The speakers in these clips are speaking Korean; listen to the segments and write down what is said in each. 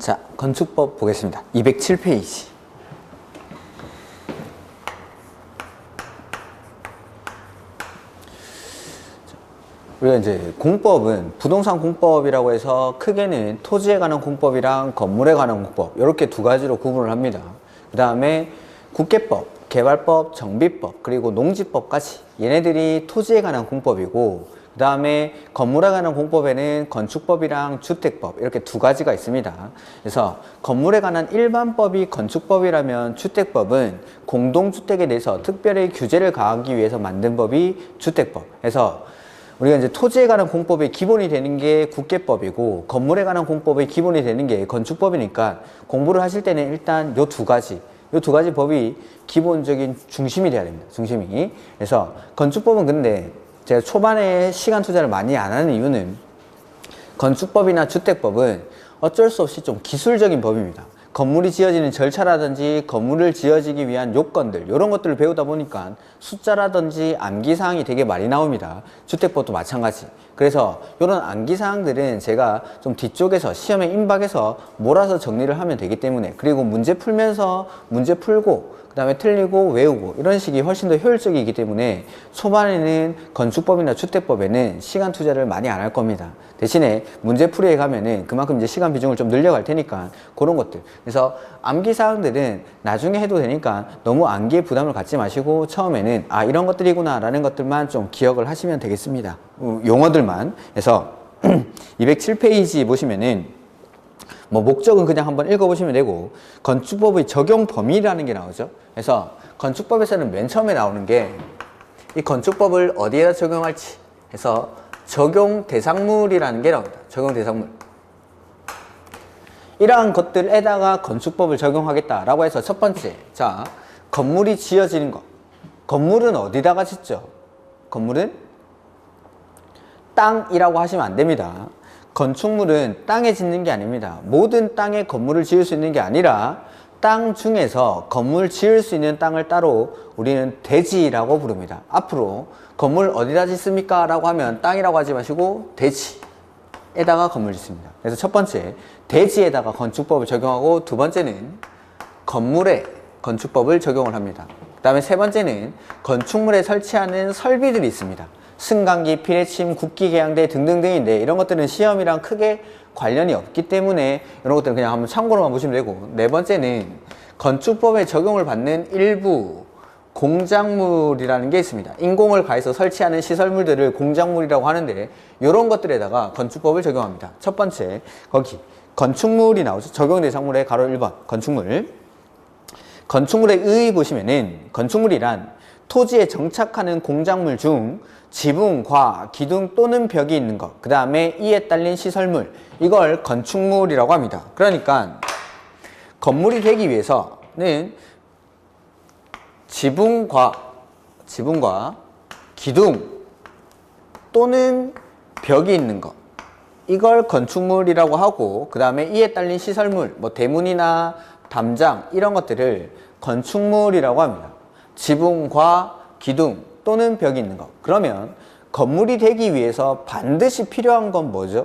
자, 건축법 보겠습니다. 207페이지. 우리가 이제 공법은 부동산 공법이라고 해서 크게는 토지에 관한 공법이랑 건물에 관한 공법 이렇게 두 가지로 구분을 합니다. 그 다음에 국계법, 개발법, 정비법, 그리고 농지법까지 얘네들이 토지에 관한 공법이고, 그 다음에 건물에 관한 공법에는 건축법이랑 주택법 이렇게 두 가지가 있습니다. 그래서 건물에 관한 일반법이 건축법이라면 주택법은 공동주택에 대해서 특별히 규제를 가하기 위해서 만든 법이 주택법. 그래서 우리가 이제 토지에 관한 공법의 기본이 되는 게 국계법이고 건물에 관한 공법의 기본이 되는 게 건축법이니까 공부를 하실 때는 일단 요 두 가지 법이 기본적인 중심이 돼야 됩니다. 중심이. 그래서 건축법은 근데 제가 초반에 시간 투자를 많이 안 하는 이유는 건축법이나 주택법은 어쩔 수 없이 좀 기술적인 법입니다. 건물이 지어지는 절차라든지 건물을 지어지기 위한 요건들 이런 것들을 배우다 보니까 숫자라든지 암기사항이 되게 많이 나옵니다. 주택법도 마찬가지. 그래서 이런 암기사항들은 제가 좀 뒤쪽에서 시험에 임박해서 몰아서 정리를 하면 되기 때문에, 그리고 문제 풀면서 문제 풀고 그 다음에 틀리고 외우고 이런 식이 훨씬 더 효율적이기 때문에 초반에는 건축법이나 주택법에는 시간 투자를 많이 안 할 겁니다. 대신에 문제풀이에 가면은 그만큼 이제 시간 비중을 좀 늘려갈 테니까 그런 것들. 그래서 암기사항들은 나중에 해도 되니까 너무 암기에 부담을 갖지 마시고 처음에는 아 이런 것들이구나 라는 것들만 좀 기억을 하시면 되겠습니다. 용어들만. 그래서 207페이지 보시면은 뭐 목적은 그냥 한번 읽어보시면 되고, 건축법의 적용 범위라는 게 나오죠. 그래서 건축법에서는 맨 처음에 나오는 게 이 건축법을 어디에다 적용할지 해서 적용 대상물이라는 게 나옵니다. 적용 대상물. 이러한 것들에다가 건축법을 적용하겠다라고 해서 첫 번째, 자, 건물이 지어지는 것. 건물은 어디다가 짓죠? 건물은 땅이라고 하시면 안 됩니다. 건축물은 땅에 짓는 게 아닙니다. 모든 땅에 건물을 지을 수 있는 게 아니라 땅 중에서 건물 지을 수 있는 땅을 따로 우리는 대지라고 부릅니다. 앞으로 건물 어디다 짓습니까? 라고 하면 땅이라고 하지 마시고 대지에다가 건물 짓습니다. 그래서 첫 번째, 대지에다가 건축법을 적용하고, 두 번째는 건물에 건축법을 적용을 합니다. 그 다음에 세 번째는 건축물에 설치하는 설비들이 있습니다. 승강기, 피레침, 국기계양대 등등등인데 이런 것들은 시험이랑 크게 관련이 없기 때문에 이런 것들은 그냥 한번 참고로만 보시면 되고, 네 번째는 건축법에 적용을 받는 일부 공작물이라는 게 있습니다. 인공을 가해서 설치하는 시설물들을 공작물이라고 하는데 이런 것들에다가 건축법을 적용합니다. 첫 번째, 거기 건축물이 나오죠. 적용 대상물의 가로 1번 건축물. 건축물의 의 보시면은 건축물이란 토지에 정착하는 공작물 중 지붕, 과, 기둥 또는 벽이 있는 것, 그 다음에 이에 딸린 시설물, 이걸 건축물이라고 합니다. 그러니까 건물이 되기 위해서는 지붕과 기둥 또는 벽이 있는 것, 이걸 건축물이라고 하고, 그 다음에 이에 딸린 시설물, 뭐 대문이나 담장 이런 것들을 건축물이라고 합니다. 지붕과 기둥 또는 벽이 있는 것. 그러면 건물이 되기 위해서 반드시 필요한 건 뭐죠?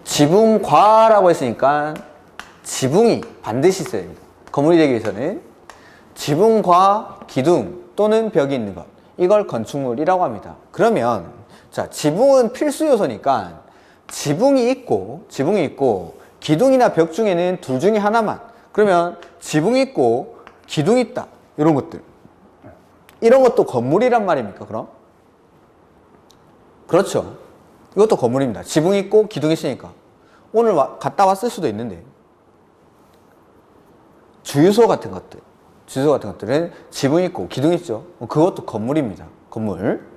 지붕과라고 했으니까 지붕이 반드시 있어야 됩니다. 건물이 되기 위해서는 지붕과 기둥 또는 벽이 있는 것, 이걸 건축물이라고 합니다. 그러면 자, 지붕은 필수 요소니까 지붕이 있고 기둥이나 벽 중에는 둘 중에 하나만, 그러면 지붕이 있고 기둥이 있다, 이런 것들, 이런 것도 건물이란 말입니까? 그럼? 그렇죠. 이것도 건물입니다. 지붕이 있고 기둥이 있으니까. 오늘 갔다 왔을 수도 있는데 주유소 같은 것들은 지붕이 있고 기둥이 있죠. 그것도 건물입니다. 건물.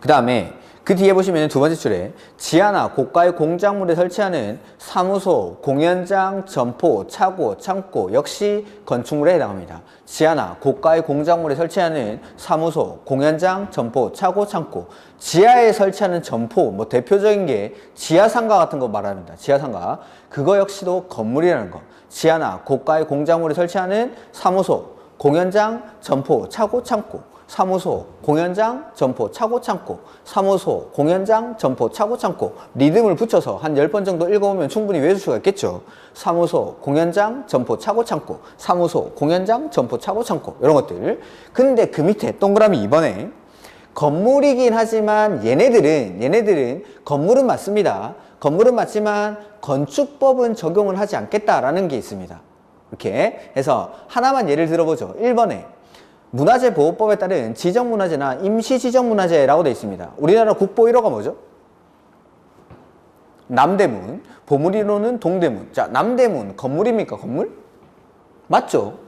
그 다음에 그 뒤에 보시면 두 번째 줄에 지하나 고가의 공작물에 설치하는 사무소, 공연장, 점포, 차고, 창고 역시 건축물에 해당합니다. 지하나 고가의 공작물에 설치하는 사무소, 공연장, 점포, 차고, 창고. 지하에 설치하는 점포, 뭐 대표적인 게 지하상가 같은 거 말합니다. 지하상가. 그거 역시도 건물이라는 거. 지하나 고가의 공작물에 설치하는 사무소, 공연장, 점포, 차고, 창고. 사무소, 공연장, 점포, 차고, 창고. 사무소, 공연장, 점포, 차고, 창고. 리듬을 붙여서 한 10번 정도 읽어보면 충분히 외울 수가 있겠죠. 사무소, 공연장, 점포, 차고, 창고. 사무소, 공연장, 점포, 차고, 창고. 이런 것들. 근데 그 밑에 동그라미 2번에 건물이긴 하지만 얘네들은 건물은 맞습니다. 건물은 맞지만 건축법은 적용을 하지 않겠다라는 게 있습니다. 이렇게 해서 하나만 예를 들어보죠. 1번에 문화재보호법에 따른 지정문화재나 임시지정문화재라고 되어 있습니다. 우리나라 국보 1호가 뭐죠? 남대문, 보물이로는 동대문. 자, 남대문 건물입니까? 건물? 맞죠?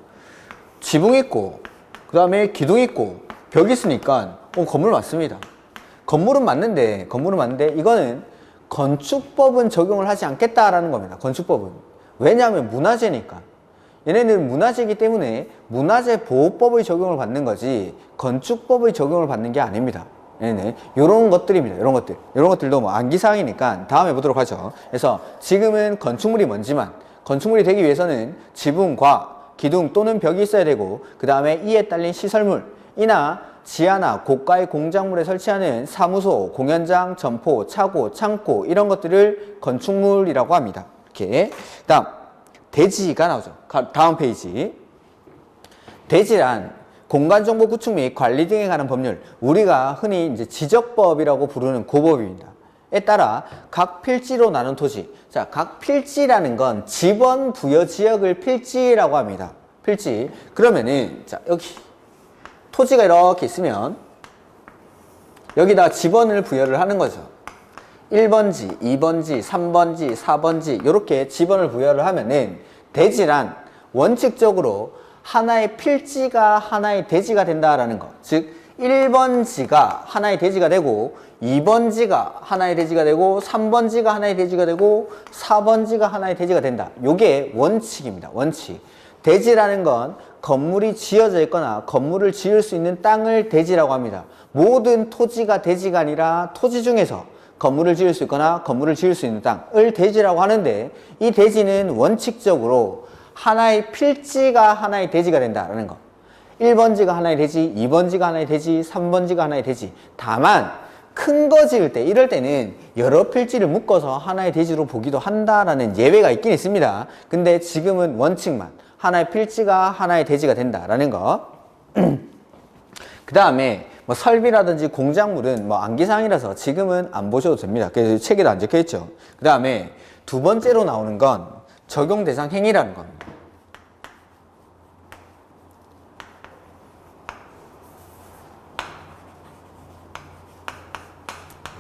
지붕 있고 그 다음에 기둥 있고 벽 있으니까 건물 맞습니다. 건물은 맞는데 이거는 건축법은 적용을 하지 않겠다라는 겁니다. 건축법은. 왜냐하면 문화재니까. 얘네는 문화재이기 때문에 문화재보호법의 적용을 받는 거지 건축법의 적용을 받는 게 아닙니다. 얘네는 이런 것들입니다. 이런 것들. 이런 것들도 뭐 암기사항이니까 다음에 보도록 하죠. 그래서 지금은 건축물이 뭔지만 건축물이 되기 위해서는 지붕과 기둥 또는 벽이 있어야 되고 그 다음에 이에 딸린 시설물이나 지하나 고가의 공작물에 설치하는 사무소, 공연장, 점포, 차고, 창고 이런 것들을 건축물이라고 합니다. 이렇게. 다음 대지가 나오죠. 다음 페이지. 대지란 공간정보 구축 및 관리 등에 관한 법률. 우리가 흔히 이제 지적법이라고 부르는 고법입니다. 에 따라 각 필지로 나눈 토지. 자, 각 필지라는 건 지번 부여 지역을 필지라고 합니다. 필지. 그러면은 자, 여기 토지가 이렇게 있으면 여기다 지번을 부여를 하는 거죠. 1번지, 2번지, 3번지, 4번지 이렇게 지번을 부여를 하면은 대지란 원칙적으로 하나의 필지가 하나의 대지가 된다라는 거. 즉 1번지가 하나의 대지가 되고 2번지가 하나의 대지가 되고 3번지가 하나의 대지가 되고 4번지가 하나의 대지가 된다. 요게 원칙입니다. 원칙. 대지라는 건 건물이 지어져 있거나 건물을 지을 수 있는 땅을 대지라고 합니다. 모든 토지가 대지가 아니라 토지 중에서 건물을 지을 수 있거나 건물을 지을 수 있는 땅을 대지라고 하는데 이 대지는 원칙적으로 하나의 필지가 하나의 대지가 된다라는 거. 1번지가 하나의 대지, 2번지가 하나의 대지, 3번지가 하나의 대지. 다만 큰 거 지을 때 이럴 때는 여러 필지를 묶어서 하나의 대지로 보기도 한다라는 예외가 있긴 있습니다. 근데 지금은 원칙만 하나의 필지가 하나의 대지가 된다라는 거. 그 다음에 뭐 설비라든지 공작물은 뭐 암기사항이라서 지금은 안 보셔도 됩니다. 그래서 책에도 안 적혀 있죠. 그 다음에 두 번째로 나오는 건 적용 대상 행위라는 겁니다.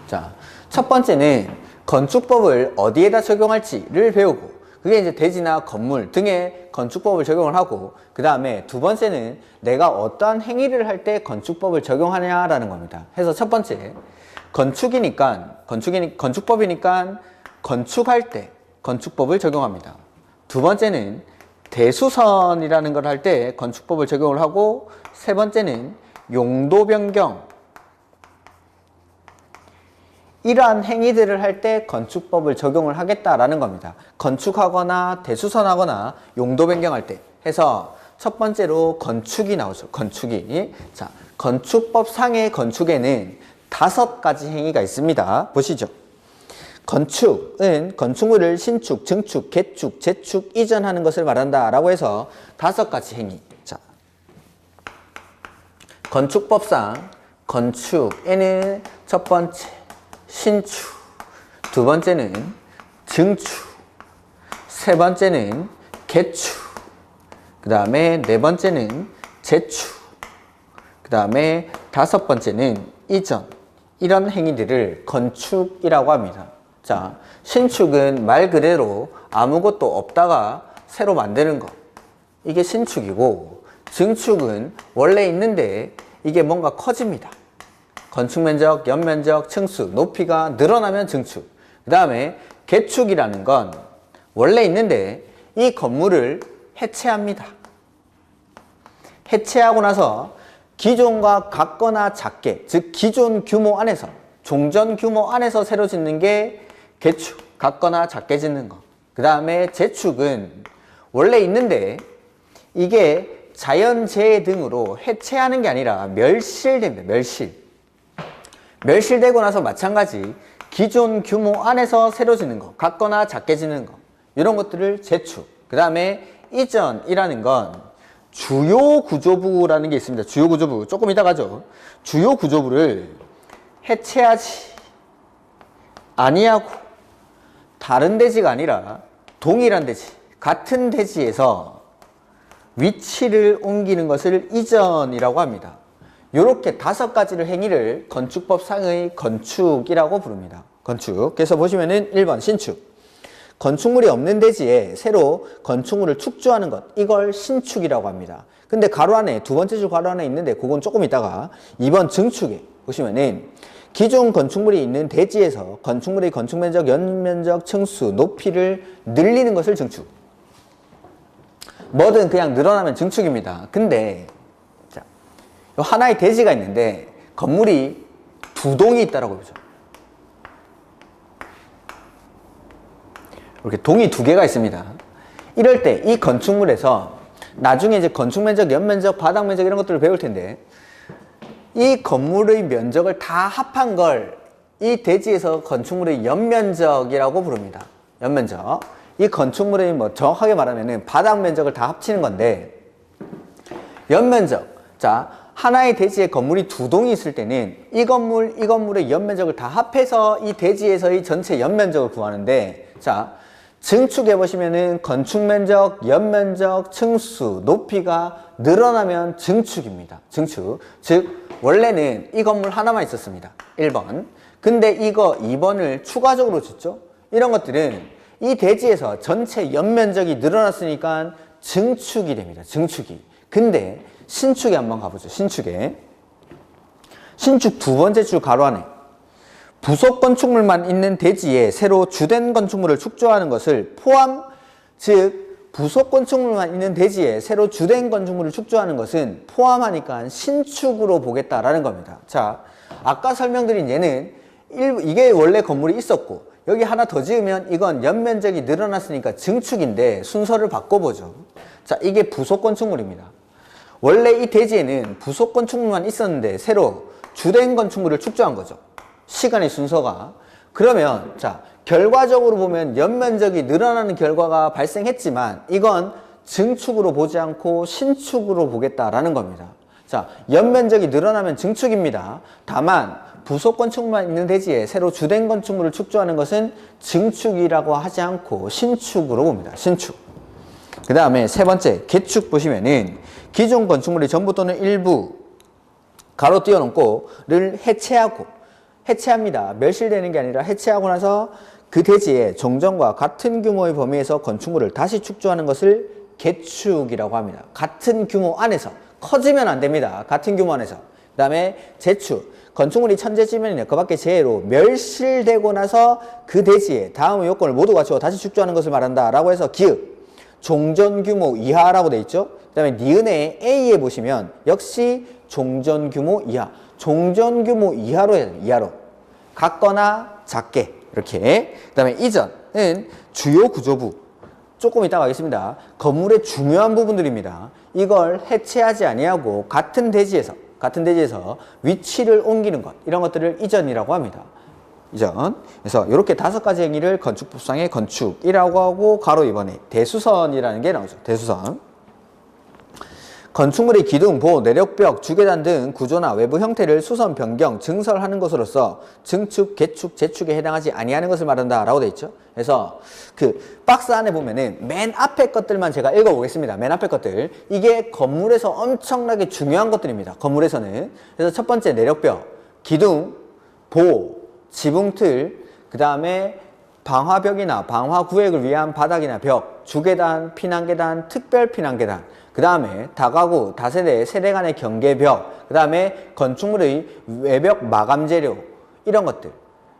자, 첫 번째는 건축법을 어디에다 적용할지를 배우고 그게 이제 대지나 건물 등의 건축법을 적용을 하고 그 다음에 두 번째는 내가 어떠한 행위를 할 때 건축법을 적용하냐라는 겁니다. 해서 첫 번째 건축법이니까 건축할 때 건축법을 적용합니다. 두 번째는 대수선이라는 걸 할 때 건축법을 적용을 하고 세 번째는 용도 변경 이러한 행위들을 할 때 건축법을 적용을 하겠다라는 겁니다. 건축하거나 대수선하거나 용도 변경할 때 해서 첫 번째로 건축이 나오죠. 건축이. 자, 건축법상의 건축에는 5가지 행위가 있습니다. 보시죠. 건축은 건축물을 신축, 증축, 개축, 재축, 이전하는 것을 말한다 라고 해서 5가지 행위. 자, 건축법상 건축에는 첫 번째 신축, 두 번째는 증축, 세 번째는 개축, 그 다음에 네 번째는 재축, 그 다음에 5번째는 이전. 이런 행위들을 건축이라고 합니다. 자, 신축은 말 그대로 아무것도 없다가 새로 만드는 거. 이게 신축이고, 증축은 원래 있는데 이게 뭔가 커집니다. 건축면적, 연면적, 층수, 높이가 늘어나면 증축. 그 다음에 개축이라는 건 원래 있는데 이 건물을 해체합니다. 해체하고 나서 기존과 같거나 작게, 즉 기존 규모 안에서, 종전 규모 안에서 새로 짓는 게 개축, 같거나 작게 짓는 거. 그 다음에 재축은 원래 있는데 이게 자연재해 등으로 해체하는 게 아니라 멸실됩니다. 멸실되고 나서 마찬가지 기존 규모 안에서 새로 짓는 거, 같거나 작게 짓는 거, 이런 것들을 재축. 그 다음에 이전이라는 건 주요 구조부라는 게 있습니다. 주요 구조부. 조금 이따 가죠. 주요 구조부를 해체하지 아니하고 다른 대지가 아니라 동일한 대지, 같은 대지에서 위치를 옮기는 것을 이전이라고 합니다. 이렇게 5가지를 행위를 건축법상의 건축이라고 부릅니다. 건축. 그래서 보시면은 1번 신축. 건축물이 없는 대지에 새로 건축물을 축조하는 것, 이걸 신축이라고 합니다. 근데 가로 안에, 두 번째 줄 가로 안에 있는데 그건 조금 있다가 2번 증축에 보시면은 기존 건축물이 있는 대지에서 건축물의 건축면적, 연면적, 층수, 높이를 늘리는 것을 증축. 뭐든 그냥 늘어나면 증축입니다. 근데 자, 하나의 대지가 있는데 건물이 2동이 있다라고 보죠. 이렇게 동이 2개가 있습니다. 이럴 때 이 건축물에서 나중에 이제 건축면적, 연면적, 바닥면적 이런 것들을 배울 텐데 이 건물의 면적을 다 합한 걸 이 대지에서 건축물의 연면적이라고 부릅니다. 연면적. 이 건축물의 뭐 정확하게 말하면은 바닥 면적을 다 합치는 건데 연면적. 자, 하나의 대지에 건물이 2동이 있을 때는 이 건물의 연면적을 다 합해서 이 대지에서의 전체 연면적을 구하는데 자, 증축해 보시면은 건축면적, 연면적, 층수, 높이가 늘어나면 증축입니다. 증축. 즉 원래는 이 건물 하나만 있었습니다. 1번. 근데 이거 2번을 추가적으로 짓죠. 이런 것들은 이 대지에서 전체 연면적이 늘어났으니까 증축이 됩니다. 증축이. 근데 신축에 한번 가보죠. 신축에. 신축 2번째 줄 가로 안에 부속 건축물만 있는 대지에 새로 주된 건축물을 축조하는 것을 포함, 즉 부속 건축물만 있는 대지에 새로 주된 건축물을 축조하는 것은 포함하니까 신축으로 보겠다라는 겁니다. 자, 아까 설명드린 얘는 이게 원래 건물이 있었고 여기 하나 더 지으면 이건 연면적이 늘어났으니까 증축인데 순서를 바꿔보죠. 자, 이게 부속 건축물입니다. 원래 이 대지에는 부속 건축물만 있었는데 새로 주된 건축물을 축조한 거죠. 시간의 순서가. 그러면 자, 결과적으로 보면 연면적이 늘어나는 결과가 발생했지만 이건 증축으로 보지 않고 신축으로 보겠다라는 겁니다. 자, 연면적이 늘어나면 증축입니다. 다만 부속 건축물만 있는 대지에 새로 주된 건축물을 축조하는 것은 증축이라고 하지 않고 신축으로 봅니다. 신축. 그 다음에 세 번째 개축 보시면은 기존 건축물의 전부 또는 일부 가로 띄워놓고를 해체합니다. 멸실되는 게 아니라 해체하고 나서 그 대지에 정정과 같은 규모의 범위에서 건축물을 다시 축조하는 것을 개축이라고 합니다. 같은 규모 안에서. 커지면 안 됩니다. 같은 규모 안에서. 그 다음에 재축. 건축물이 천재지면이나 그 밖의 재해로 멸실되고 나서 그 대지에 다음의 요건을 모두 갖추어 다시 축조하는 것을 말한다 라고 해서 기읍. 종전 규모 이하라고 돼 있죠. 그 다음에 니은의 A에 보시면 역시 종전 규모 이하. 종전 규모 이하로 해야 돼요. 이하로. 같거나 작게. 이렇게. 그 다음에 이전은 주요 구조부. 조금 이따가 하겠습니다. 건물의 중요한 부분들입니다. 이걸 해체하지 아니하고 같은 대지에서 위치를 옮기는 것. 이런 것들을 이전이라고 합니다. 이전. 그래서 이렇게 5가지 행위를 건축법상의 건축이라고 하고 가로 2번에 대수선이라는 게 나오죠. 대수선. 건축물의 기둥, 보호, 내력벽, 주계단 등 구조나 외부 형태를 수선, 변경, 증설하는 것으로서 증축, 개축, 재축에 해당하지 아니하는 것을 말한다 라고 되어 있죠. 그래서 그 박스 안에 보면은 맨 앞에 것들만 제가 읽어보겠습니다. 맨 앞에 것들. 이게 건물에서 엄청나게 중요한 것들입니다. 건물에서는. 그래서 첫 번째 내력벽, 기둥, 보호, 지붕틀, 그 다음에 방화벽이나 방화구획을 위한 바닥이나 벽, 주계단, 피난계단, 특별 피난계단, 그 다음에 다가구, 다세대, 세대 간의 경계벽, 그 다음에 건축물의 외벽 마감재료, 이런 것들.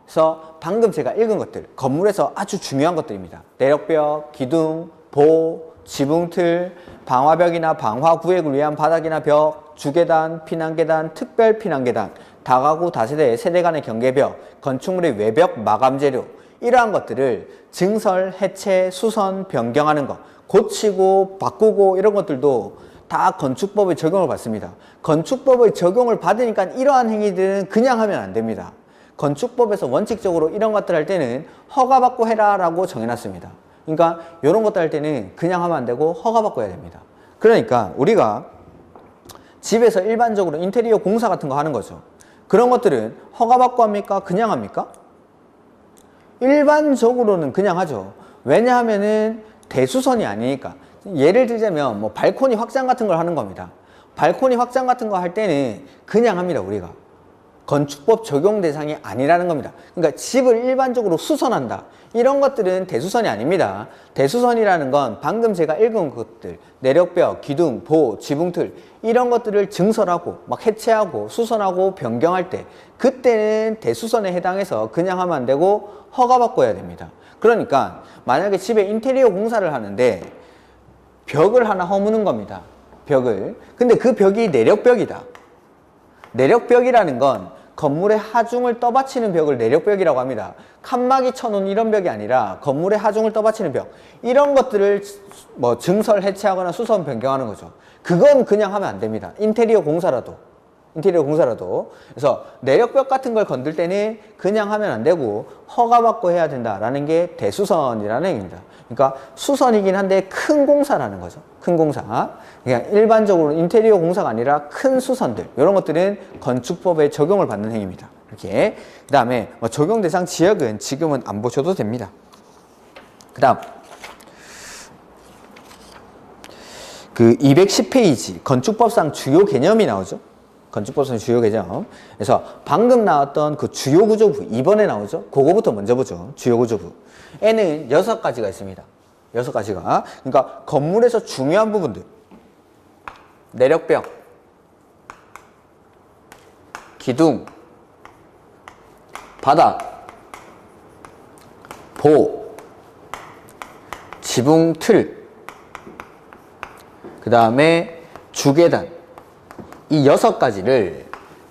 그래서 방금 제가 읽은 것들, 건물에서 아주 중요한 것들입니다. 내력벽, 기둥, 보호, 지붕틀, 방화벽이나 방화구획을 위한 바닥이나 벽, 주계단, 피난계단, 특별 피난계단, 다가구, 다세대, 세대 간의 경계벽, 건축물의 외벽 마감재료, 이러한 것들을 증설, 해체, 수선, 변경하는 것, 고치고 바꾸고 이런 것들도 다 건축법의 적용을 받습니다. 건축법의 적용을 받으니까 이러한 행위들은 그냥 하면 안 됩니다. 건축법에서 원칙적으로 이런 것들 할 때는 허가받고 해라 라고 정해놨습니다. 그러니까 이런 것들 할 때는 그냥 하면 안 되고 허가받고 해야 됩니다. 그러니까 우리가 집에서 일반적으로 인테리어 공사 같은 거 하는 거죠. 그런 것들은 허가받고 합니까? 그냥 합니까? 일반적으로는 그냥 하죠. 왜냐하면은 대수선이 아니니까. 예를 들자면 뭐 발코니 확장 같은 걸 하는 겁니다. 발코니 확장 같은 거 할 때는 그냥 합니다, 우리가. 건축법 적용 대상이 아니라는 겁니다. 그러니까 집을 일반적으로 수선한다. 이런 것들은 대수선이 아닙니다. 대수선이라는 건 방금 제가 읽은 것들, 내력벽, 기둥, 보, 지붕틀 이런 것들을 증설하고 막 해체하고 수선하고 변경할 때 그때는 대수선에 해당해서 그냥 하면 안 되고 허가받고 해야 됩니다. 그러니까 만약에 집에 인테리어 공사를 하는데 벽을 하나 허무는 겁니다. 벽을. 근데 그 벽이 내력벽이다. 내력벽이라는 건 건물의 하중을 떠받치는 벽을 내력벽이라고 합니다. 칸막이 쳐놓은 이런 벽이 아니라 건물의 하중을 떠받치는 벽. 이런 것들을 뭐 증설 해체하거나 수선 변경하는 거죠. 그건 그냥 하면 안 됩니다. 인테리어 공사라도. 그래서 내력벽 같은 걸 건들 때는 그냥 하면 안 되고 허가받고 해야 된다라는 게 대수선이라는 얘기입니다. 그러니까 수선이긴 한데 큰 공사라는 거죠. 큰 공사. 그냥 일반적으로 인테리어 공사가 아니라 큰 수선들. 이런 것들은 건축법에 적용을 받는 행위입니다. 이렇게. 그 다음에 적용 대상 지역은 지금은 안 보셔도 됩니다. 그 다음. 그 210페이지 건축법상 주요 개념이 나오죠. 건축법상 주요 개념. 그래서 방금 나왔던 그 주요 구조부, 이번에 나오죠. 그거부터 먼저 보죠. 주요 구조부. 에는 6가지가 있습니다. 6가지가. 그러니까 건물에서 중요한 부분들. 내력벽, 기둥, 바닥, 보, 지붕, 틀, 그 다음에 주계단. 이 6가지를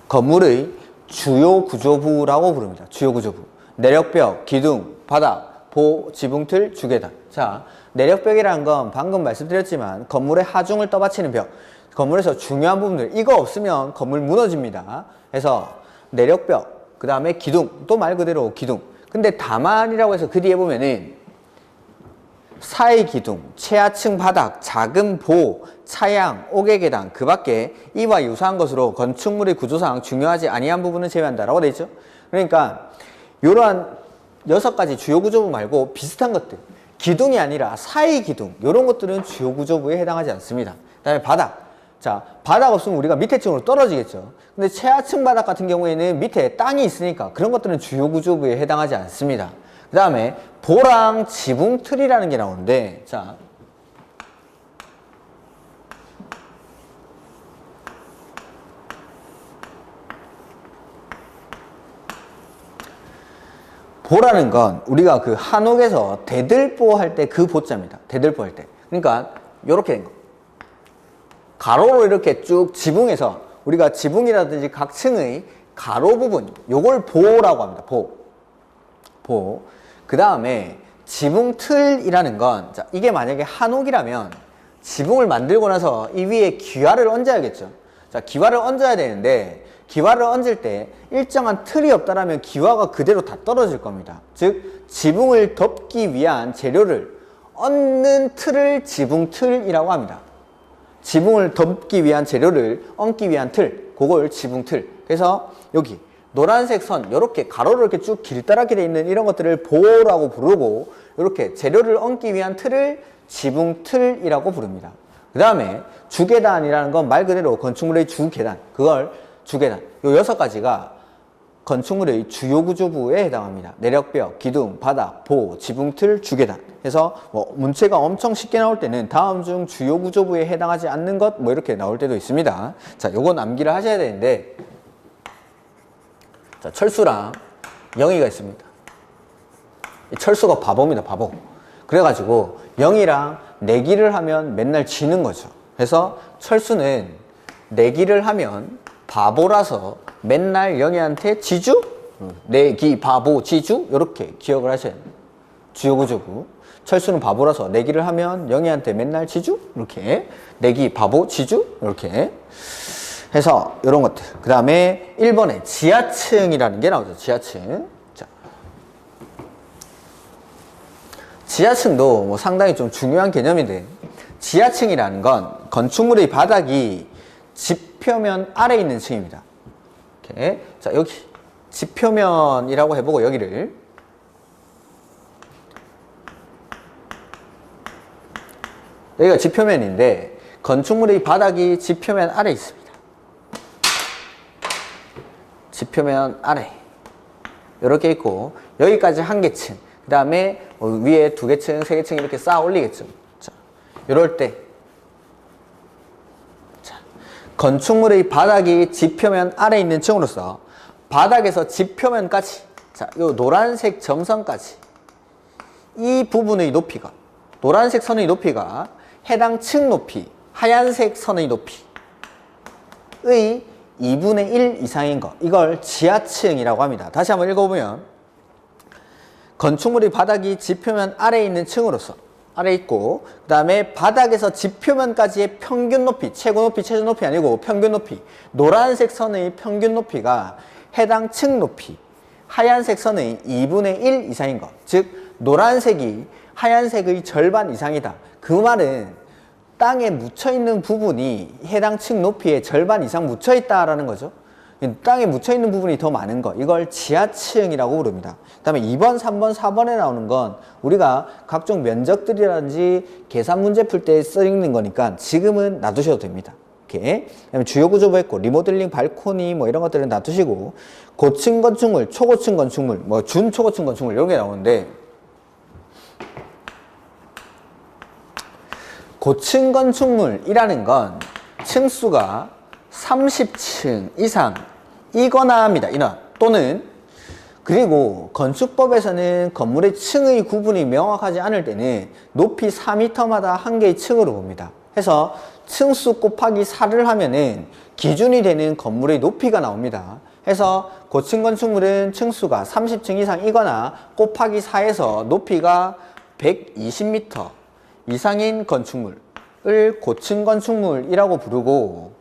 건물의 주요 구조부라고 부릅니다. 주요 구조부. 내력벽, 기둥, 바닥, 보, 지붕틀, 주계단. 자, 내력벽이라는 건 방금 말씀드렸지만 건물의 하중을 떠받치는 벽. 건물에서 중요한 부분들. 이거 없으면 건물 무너집니다. 그래서 내력벽, 그 다음에 기둥. 또 말 그대로 기둥. 근데 다만이라고 해서 그 뒤에 보면은 사이 기둥, 최하층 바닥, 작은 보, 차양, 옥외 계단 그 밖에 이와 유사한 것으로 건축물의 구조상 중요하지 아니한 부분은 제외한다라고 되어 있죠. 그러니까 이러한 6가지 주요 구조부 말고 비슷한 것들, 기둥이 아니라 사이 기둥 이런 것들은 주요 구조부에 해당하지 않습니다. 그 다음에 바닥. 자, 바닥 없으면 우리가 밑에 층으로 떨어지겠죠. 근데 최하층 바닥 같은 경우에는 밑에 땅이 있으니까 그런 것들은 주요 구조부에 해당하지 않습니다. 그 다음에 보랑 지붕틀이라는 게 나오는데, 자, 보라는 건 우리가 그 한옥에서 대들보 할 때 그 보자입니다. 대들보 할 때. 그러니까 요렇게 된 거. 가로로 이렇게 쭉 지붕에서 우리가 지붕이라든지 각 층의 가로 부분, 요걸 보라고 합니다. 보. 그 다음에 지붕틀이라는 건, 자, 이게 만약에 한옥이라면 지붕을 만들고 나서 이 위에 기와를 얹어야겠죠. 자, 기와를 얹어야 되는데 기와를 얹을 때 일정한 틀이 없다라면 기와가 그대로 다 떨어질 겁니다. 즉 지붕을 덮기 위한 재료를 얹는 틀을 지붕틀이라고 합니다. 지붕을 덮기 위한 재료를 얹기 위한 틀, 그걸 지붕틀. 그래서 여기 노란색 선, 이렇게 가로로 이렇게 쭉 길다랗게 돼 있는 이런 것들을 보라고 부르고, 이렇게 재료를 얹기 위한 틀을 지붕틀이라고 부릅니다. 그 다음에 주계단이라는 건 말 그대로 건축물의 주계단, 그걸 주계단. 요 6가지가 건축물의 주요 구조부에 해당합니다. 내력벽, 기둥, 바닥, 보, 지붕틀, 주계단. 그래서 뭐 문체가 엄청 쉽게 나올 때는 다음 중 주요 구조부에 해당하지 않는 것 뭐 이렇게 나올 때도 있습니다. 자, 요건 암기를 하셔야 되는데, 자, 철수랑 영희가 있습니다. 철수가 바보입니다, 바보. 그래가지고 영희랑 내기를 하면 맨날 지는 거죠. 그래서 철수는 내기를 하면 바보라서 맨날 영희한테 지주? 내기, 바보, 지주? 이렇게 기억을 하셔야 됩니다. 주요구조구. 철수는 바보라서 내기를 하면 영희한테 맨날 지주? 이렇게. 내기, 바보, 지주? 이렇게. 해서 이런 것들. 그 다음에 1번에 지하층이라는 게 나오죠. 지하층. 자. 지하층도 뭐 상당히 좀 중요한 개념인데, 지하층이라는 건 건축물의 바닥이 지표면 아래에 있는 층입니다. 이렇게. 자, 여기 지표면이라고 해보고 여기를 여기가 지표면인데 건축물의 바닥이 지표면 아래에 있습니다. 지표면 아래 이렇게 있고 여기까지 한 개층, 그 다음에 위에 두 개층, 세 개층 이렇게 쌓아 올리겠죠. 자, 이럴 때 자, 건축물의 바닥이 지표면 아래에 있는 층으로서 바닥에서 지표면까지, 자, 요 노란색 점선까지 이 부분의 높이가, 노란색 선의 높이가 해당 층 높이, 하얀색 선의 높이의 2분의 1 이상인 거, 이걸 지하층이라고 합니다. 다시 한번 읽어보면 건축물의 바닥이 지표면 아래에 있는 층으로서 아래에 있고, 그 다음에 바닥에서 지표면까지의 평균 높이, 최고 높이, 최저 높이 아니고 평균 높이, 노란색 선의 평균 높이가 해당 층 높이, 하얀색 선의 2분의 1 이상인 것. 즉 노란색이 하얀색의 절반 이상이다. 그 말은 땅에 묻혀있는 부분이 해당 층 높이의 절반 이상 묻혀있다라는 거죠. 땅에 묻혀있는 부분이 더 많은 거, 이걸 지하층이라고 부릅니다. 그 다음에 2번, 3번, 4번에 나오는 건 우리가 각종 면적들이라든지 계산 문제 풀 때 쓰이는 거니까 지금은 놔두셔도 됩니다. 이렇게. 그다음에 주요 구조부 했고, 리모델링, 발코니 뭐 이런 것들은 놔두시고, 고층 건축물, 초고층 건축물, 뭐 준초고층 건축물 이런 게 나오는데, 고층 건축물이라는 건 층수가 30층 이상이거나 합니다. 인원 또는, 그리고 건축법에서는 건물의 층의 구분이 명확하지 않을 때는 높이 4m마다 한 개의 층으로 봅니다. 해서 층수 곱하기 4를 하면은 기준이 되는 건물의 높이가 나옵니다. 해서 고층 건축물은 층수가 30층 이상이거나 곱하기 4에서 높이가 120m 이상인 건축물을 고층 건축물이라고 부르고,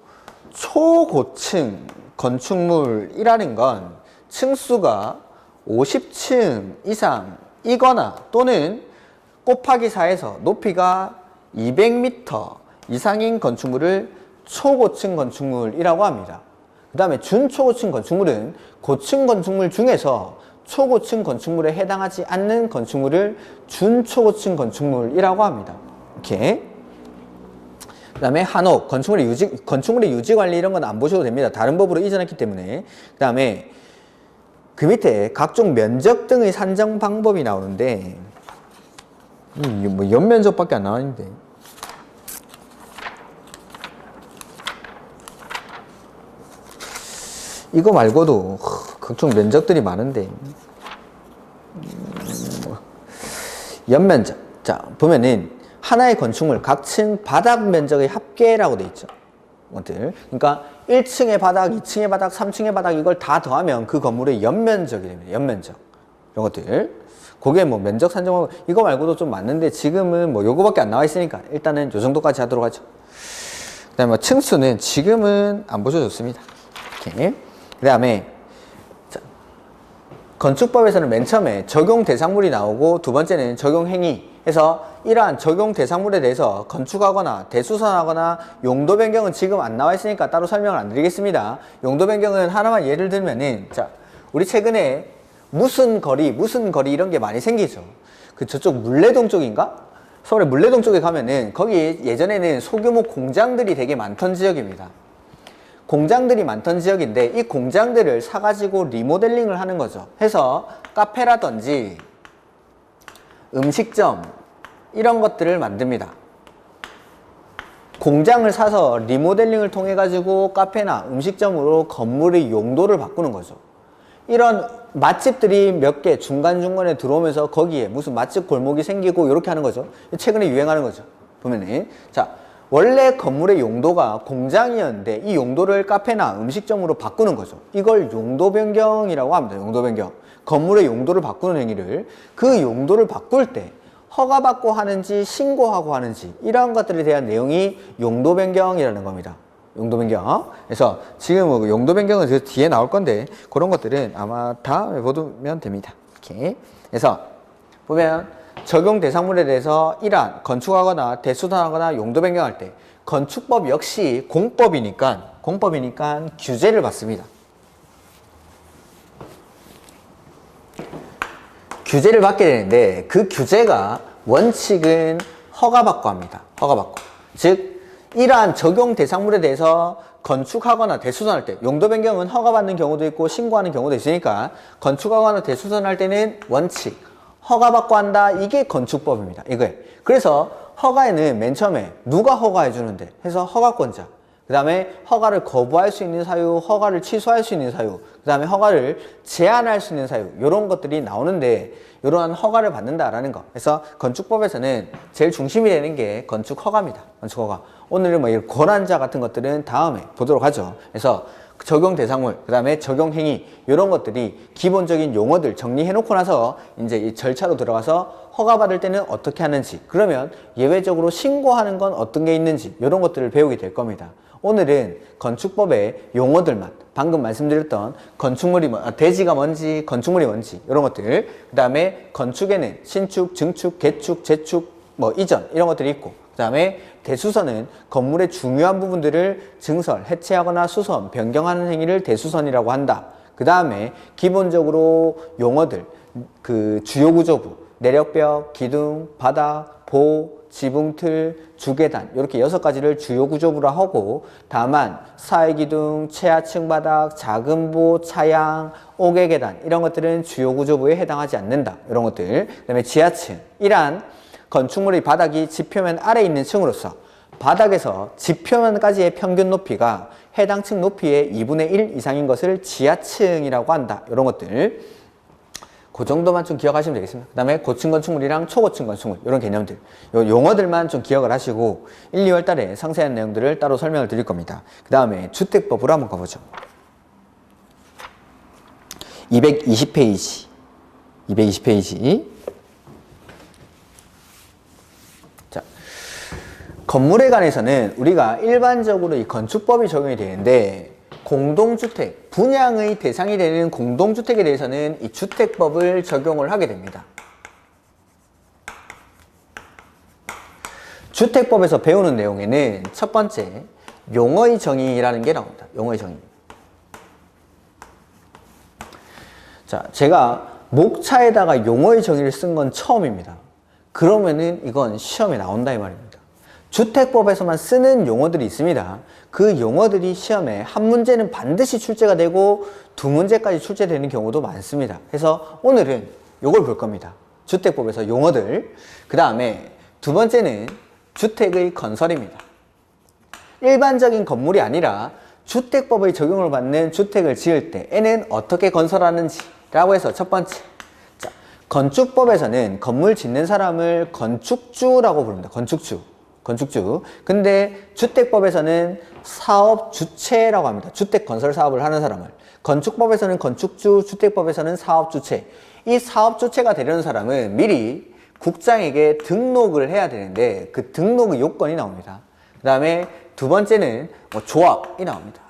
초고층 건축물이라는 건 층수가 50층 이상이거나 또는 곱하기 4에서 높이가 200m 이상인 건축물을 초고층 건축물이라고 합니다. 그 다음에 준초고층 건축물은 고층 건축물 중에서 초고층 건축물에 해당하지 않는 건축물을 준초고층 건축물이라고 합니다. 이렇게. 그 다음에 한옥, 건축물의 유지 관리 이런 건 안 보셔도 됩니다. 다른 법으로 이전했기 때문에. 그 다음에 그 밑에 각종 면적 등의 산정 방법이 나오는데, 뭐 연면적밖에 안 나왔는데. 이거 말고도 각종 면적들이 많은데, 연면적. 자, 보면은 하나의 건축물 각 층 바닥 면적의 합계라고 돼 있죠. 것들. 그러니까 1층의 바닥, 2층의 바닥, 3층의 바닥 이걸 다 더하면 그 건물의 연면적이 됩니다. 연면적. 이런 것들. 그게 뭐 면적 산정하고 이거 말고도 좀 많은데 지금은 뭐 요거밖에 안 나와 있으니까 일단은 요 정도까지 하도록 하죠. 그 다음에 뭐 층수는 지금은 안 보셔도 좋습니다. 이렇게. 그 다음에 건축법에서는 맨 처음에 적용 대상물이 나오고 두 번째는 적용 행위 해서 이러한 적용 대상물에 대해서 건축하거나 대수선하거나 용도 변경은 지금 안 나와 있으니까 따로 설명을 안 드리겠습니다. 용도 변경은 하나만 예를 들면은, 자, 우리 최근에 무슨 거리 이런 게 많이 생기죠. 그 저쪽 물레동 쪽인가? 서울의 물레동 쪽에 가면은 거기 예전에는 소규모 공장들이 되게 많던 지역입니다. 공장들이 많던 지역인데 이 공장들을 사가지고 리모델링을 하는 거죠. 해서 카페라든지 음식점 이런 것들을 만듭니다. 공장을 사서 리모델링을 통해 가지고 카페나 음식점으로 건물의 용도를 바꾸는 거죠. 이런 맛집들이 몇 개 중간중간에 들어오면서 거기에 무슨 맛집 골목이 생기고 이렇게 하는 거죠. 최근에 유행하는 거죠. 보면은, 자, 원래 건물의 용도가 공장이었는데 이 용도를 카페나 음식점으로 바꾸는 거죠. 이걸 용도 변경이라고 합니다. 용도 변경. 건물의 용도를 바꾸는 행위를 그 용도를 바꿀 때 허가받고 하는지 신고하고 하는지 이러한 것들에 대한 내용이 용도 변경이라는 겁니다. 용도 변경. 그래서 지금 뭐 용도 변경은 그 뒤에 나올 건데 그런 것들은 아마 다음에 보면 됩니다. 이렇게. 그래서 보면 적용 대상물에 대해서 이러한 건축하거나 대수선하거나 용도 변경할 때 건축법 역시 공법이니까 규제를 받습니다. 규제를 받게 되는데 그 규제가 원칙은 허가받고 합니다. 허가받고. 즉 이러한 적용 대상물에 대해서 건축하거나 대수선할 때 용도 변경은 허가받는 경우도 있고 신고하는 경우도 있으니까 건축하거나 대수선할 때는 원칙 허가받고 한다. 이게 건축법입니다. 이거예요. 그래서 허가에는 맨 처음에 누가 허가해 주는데 해서 허가권자, 그 다음에 허가를 거부할 수 있는 사유, 허가를 취소할 수 있는 사유, 그 다음에 허가를 제한할 수 있는 사유, 이런 것들이 나오는데 이러한 허가를 받는다라는 거. 그래서 건축법에서는 제일 중심이 되는 게 건축허가입니다. 건축허가. 오늘은 뭐 이런 권한자 같은 것들은 다음에 보도록 하죠. 그래서 적용 대상물, 그 다음에 적용 행위, 이런 것들이 기본적인 용어들 정리해 놓고 나서 이제 이 절차로 들어가서 허가받을 때는 어떻게 하는지, 그러면 예외적으로 신고하는 건 어떤 게 있는지, 이런 것들을 배우게 될 겁니다. 오늘은 건축법의 용어들만, 방금 말씀드렸던 건축물이 대지가 뭔지, 건축물이 뭔지, 이런 것들, 그 다음에 건축에는 신축, 증축, 개축, 재축, 뭐 이전, 이런 것들이 있고, 그 다음에 대수선은 건물의 중요한 부분들을 증설, 해체하거나 수선, 변경하는 행위를 대수선이라고 한다. 그 다음에 기본적으로 용어들, 그 주요구조부, 내력벽, 기둥, 바닥, 보, 지붕틀, 주계단 이렇게 6가지를 주요구조부라 하고, 다만 사회기둥, 최하층 바닥, 작은 보, 차양, 옥외계단 이런 것들은 주요구조부에 해당하지 않는다. 이런 것들. 그 다음에 지하층, 이러한 건축물의 바닥이 지표면 아래에 있는 층으로서 바닥에서 지표면까지의 평균 높이가 해당 층 높이의 2분의 1 이상인 것을 지하층이라고 한다. 이런 것들. 그 정도만 좀 기억하시면 되겠습니다. 그 다음에 고층 건축물이랑 초고층 건축물 이런 개념들, 요 용어들만 좀 기억을 하시고 1, 2월 달에 상세한 내용들을 따로 설명을 드릴 겁니다. 그 다음에 주택법으로 한번 가보죠. 220페이지. 자, 건물에 관해서는 우리가 일반적으로 이 건축법이 적용이 되는데 공동주택, 분양의 대상이 되는 공동주택에 대해서는 이 주택법을 적용을 하게 됩니다. 주택법에서 배우는 내용에는 첫 번째, 용어의 정의라는 게 나옵니다. 용어의 정의. 자, 제가 목차에다가 용어의 정의를 쓴 건 처음입니다. 그러면은 이건 시험에 나온다 이 말입니다. 주택법에서만 쓰는 용어들이 있습니다. 그 용어들이 시험에 한 문제는 반드시 출제가 되고 두 문제까지 출제되는 경우도 많습니다. 그래서 오늘은 이걸 볼 겁니다. 주택법에서 용어들. 그 다음에 두 번째는 주택의 건설입니다. 일반적인 건물이 아니라 주택법의 적용을 받는 주택을 지을 때에는 어떻게 건설하는지 라고 해서 첫 번째, 자, 건축법에서는 건물 짓는 사람을 건축주라고 부릅니다. 건축주. 근데 주택법에서는 사업주체라고 합니다. 주택 건설 사업을 하는 사람을. 건축법에서는 건축주, 주택법에서는 사업주체. 이 사업주체가 되려는 사람은 미리 국장에게 등록을 해야 되는데 그 등록의 요건이 나옵니다. 그 다음에 두 번째는 조합이 나옵니다.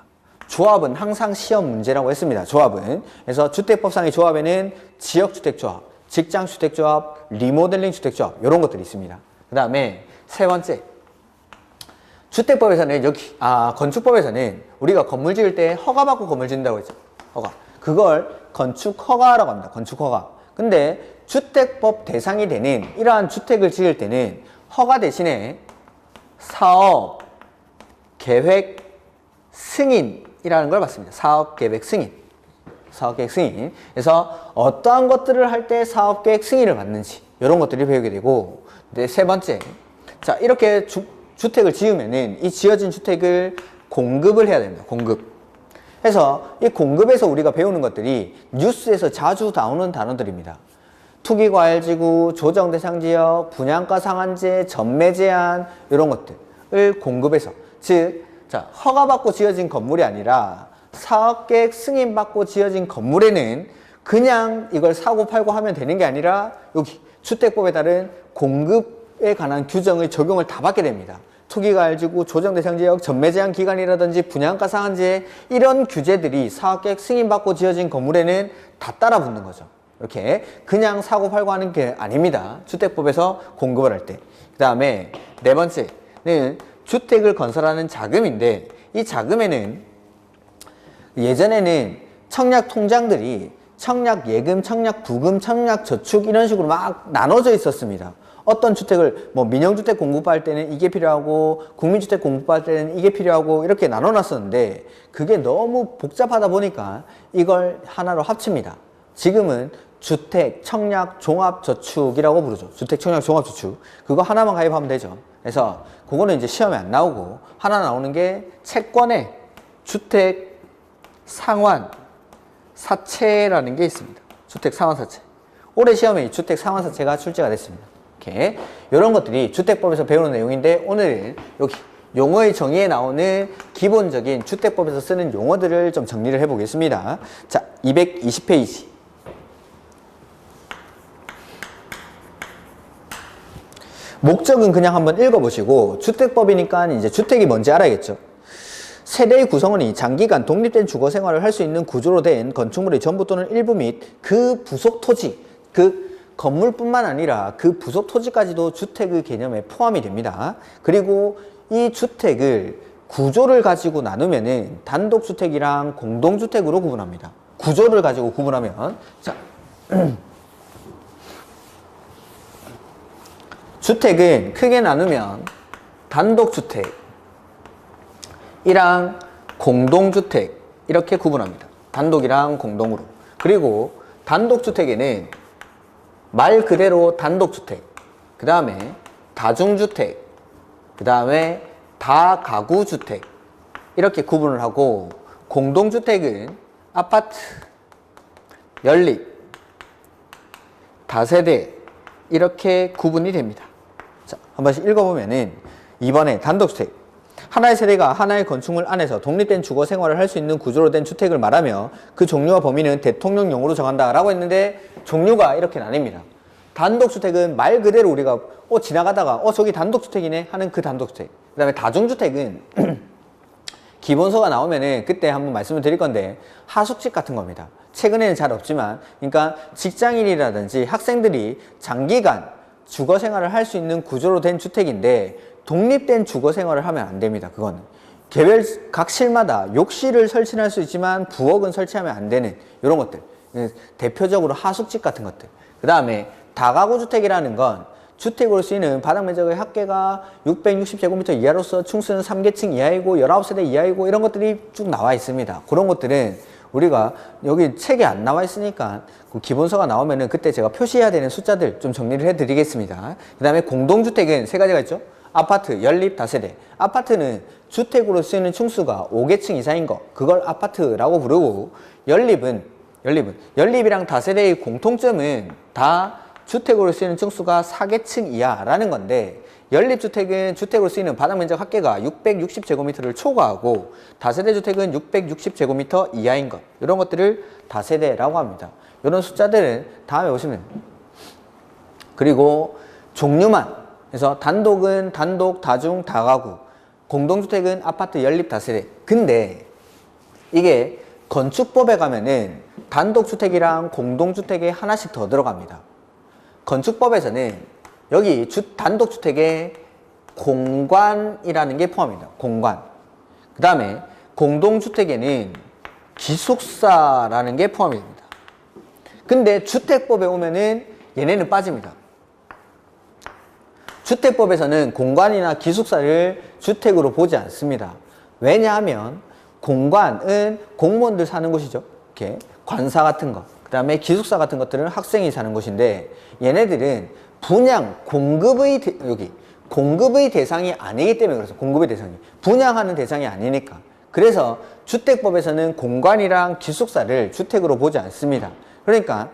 조합은 항상 시험 문제라고 했습니다. 조합은. 그래서 주택법상의 조합에는 지역주택조합, 직장주택조합, 리모델링 주택조합 이런 것들이 있습니다. 그 다음에 세 번째, 주택법에서는 건축법에서는 우리가 건물 지을 때 허가받고 건물 짓는다고 했죠. 허가. 그걸 건축허가라고 합니다. 건축허가. 근데 주택법 대상이 되는 이러한 주택을 지을 때는 허가 대신에 사업, 계획, 승인이라는 걸 받습니다. 사업, 계획, 승인. 사업계획 승인. 그래서 어떠한 것들을 할 때 사업계획 승인을 받는지 이런 것들이 배우게 되고, 세 번째, 자, 이렇게 주택을 지으면은 이 지어진 주택을 공급을 해야 됩니다. 공급. 그래서 이 공급에서 우리가 배우는 것들이 뉴스에서 자주 나오는 단어들입니다. 투기과열지구, 조정대상지역, 분양가 상한제, 전매 제한 이런 것들을 공급해서, 즉, 자, 허가받고 지어진 건물이 아니라 사업계획 승인받고 지어진 건물에는 그냥 이걸 사고 팔고 하면 되는 게 아니라 여기 주택법에 따른 공급에 관한 규정의 적용을 다 받게 됩니다. 투기가 알지구, 조정대상지역, 전매제한 기간이라든지 분양가 상한제 이런 규제들이 사업계획 승인받고 지어진 건물에는 다 따라붙는 거죠. 이렇게 그냥 사고 팔고 하는 게 아닙니다. 주택법에서 공급을 할 때. 그 다음에 네 번째는 주택을 건설하는 자금인데 이 자금에는 예전에는 청약 통장들이 청약 예금, 청약 부금, 청약 저축 이런 식으로 막 나눠져 있었습니다. 어떤 주택을 뭐 민영주택 공급할 때는 이게 필요하고 국민주택 공급할 때는 이게 필요하고 이렇게 나눠놨었는데 그게 너무 복잡하다 보니까 이걸 하나로 합칩니다. 지금은 주택, 청약, 종합저축이라고 부르죠. 주택, 청약, 종합저축. 그거 하나만 가입하면 되죠. 그래서 그거는 이제 시험에 안 나오고 하나 나오는 게 채권에 주택 상환 사채라는 게 있습니다. 주택 상환 사채. 올해 시험에 주택 상환 사채가 출제가 됐습니다. 이렇게 이런 것들이 주택법에서 배우는 내용인데 오늘은 여기 용어의 정의에 나오는 기본적인 주택법에서 쓰는 용어들을 좀 정리를 해보겠습니다. 자, 220페이지. 목적은 그냥 한번 읽어보시고 주택법이니까 이제 주택이 뭔지 알아야겠죠. 세대의 구성원이 장기간 독립된 주거 생활을 할 수 있는 구조로 된 건축물의 전부 또는 일부 및 그 부속 토지, 그 건물뿐만 아니라 그 부속 토지까지도 주택의 개념에 포함이 됩니다. 그리고 이 주택을 구조를 가지고 나누면은 단독주택이랑 공동주택으로 구분합니다. 구조를 가지고 구분하면 자 주택은 크게 나누면 단독주택이랑 공동주택 이렇게 구분합니다. 단독이랑 공동으로. 그리고 단독주택에는 말 그대로 단독주택, 그 다음에 다중주택, 그 다음에 다가구주택 이렇게 구분을 하고 공동주택은 아파트, 연립, 다세대 이렇게 구분이 됩니다. 자, 한 번씩 읽어보면은 이번에 단독주택. 하나의 세대가 하나의 건축물 안에서 독립된 주거 생활을 할 수 있는 구조로 된 주택을 말하며 그 종류와 범위는 대통령령으로 정한다 라고 했는데 종류가 이렇게 나뉩니다. 단독주택은 말 그대로 우리가 지나가다가 저기 단독주택이네 하는 그 단독주택. 그 다음에 다중주택은 기본서가 나오면은 그때 한번 말씀을 드릴 건데 하숙집 같은 겁니다. 최근에는 잘 없지만 그러니까 직장인이라든지 학생들이 장기간 주거 생활을 할 수 있는 구조로 된 주택인데 독립된 주거 생활을 하면 안 됩니다. 그거는 개별 각 실마다 욕실을 설치할 수 있지만 부엌은 설치하면 안 되는 이런 것들. 대표적으로 하숙집 같은 것들. 그 다음에 다가구 주택이라는 건 주택으로 쓰이는 바닥 면적의 합계가 660제곱미터 이하로서 층수는 3계층 이하이고 19세대 이하이고 이런 것들이 쭉 나와 있습니다. 그런 것들은 우리가 여기 책에 안 나와 있으니까 그 기본서가 나오면은 그때 제가 표시해야 되는 숫자들 좀 정리를 해 드리겠습니다. 그 다음에 공동주택은 세 가지가 있죠. 아파트, 연립, 다세대. 아파트는 주택으로 쓰이는 층수가 5계층 이상인 거, 그걸 아파트라고 부르고, 연립이랑 다세대의 공통점은 다 주택으로 쓰이는 층수가 4계층 이하라는 건데, 연립주택은 주택으로 쓰이는 바닥면적 합계가 660제곱미터를 초과하고 다세대 주택은 660제곱미터 이하인 것, 이런 것들을 다세대라고 합니다. 이런 숫자들은 다음에 보시면. 그리고 종류만, 그래서 단독은 단독, 다중, 다가구, 공동주택은 아파트, 연립, 다세대. 근데 이게 건축법에 가면은 단독주택이랑 공동주택에 하나씩 더 들어갑니다. 건축법에서는 여기 단독주택에 공관이라는 게 포함입니다. 공관. 그 다음에 공동주택에는 기숙사라는 게 포함이 됩니다. 근데 주택법에 오면은 얘네는 빠집니다. 주택법에서는 공관이나 기숙사를 주택으로 보지 않습니다. 왜냐하면 공관은 공무원들 사는 곳이죠. 이렇게 관사 같은 거. 그 다음에 기숙사 같은 것들은 학생이 사는 곳인데 얘네들은 분양, 공급의 대상이 아니기 때문에 그래서 공급의 대상이. 분양하는 대상이 아니니까. 그래서 주택법에서는 공관이랑 기숙사를 주택으로 보지 않습니다. 그러니까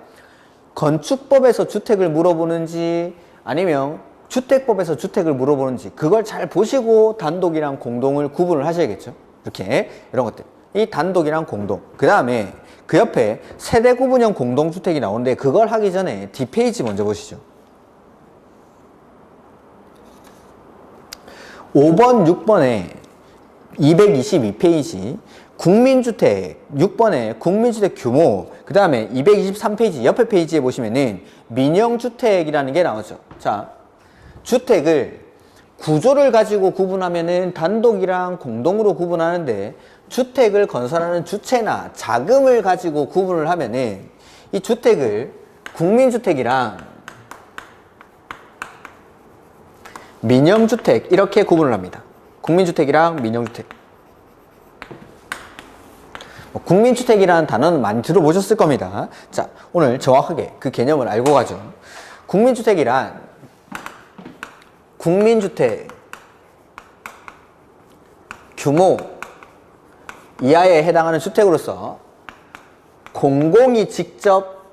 건축법에서 주택을 물어보는지 아니면 주택법에서 주택을 물어보는지 그걸 잘 보시고 단독이랑 공동을 구분을 하셔야겠죠. 이렇게 이런 것들. 이 단독이랑 공동. 그 다음에 그 옆에 세대 구분형 공동주택이 나오는데 그걸 하기 전에 뒷페이지 먼저 보시죠. 5번, 6번에 222페이지 국민주택 6번에 국민주택 규모 그 다음에 223페이지 옆에 페이지에 보시면은 민영주택이라는 게 나오죠. 자, 주택을 구조를 가지고 구분하면은 단독이랑 공동으로 구분하는데 주택을 건설하는 주체나 자금을 가지고 구분을 하면은 이 주택을 국민주택이랑 민영주택 이렇게 구분을 합니다. 국민주택이랑 민영주택. 국민주택이라는 단어는 많이 들어보셨을 겁니다. 자, 오늘 정확하게 그 개념을 알고 가죠. 국민주택이란 국민주택 규모 이하에 해당하는 주택으로서 공공이 직접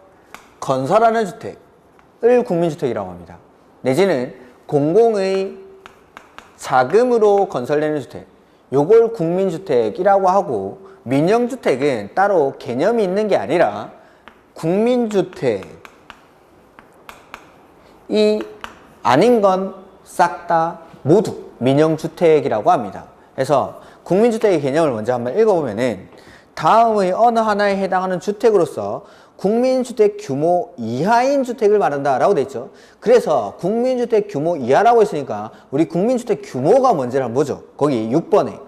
건설하는 주택을 국민주택이라고 합니다. 내지는 공공의 자금으로 건설되는 주택, 요걸 국민주택이라고 하고 민영주택은 따로 개념이 있는 게 아니라 국민주택이 아닌 건 싹 다 모두 민영주택이라고 합니다. 그래서 국민주택의 개념을 먼저 한번 읽어보면은 다음의 어느 하나에 해당하는 주택으로서 국민주택 규모 이하인 주택을 말한다라고 돼 있죠. 그래서 국민주택 규모 이하라고 했으니까 우리 국민주택 규모가 뭔지를 한번 보죠. 거기 6번에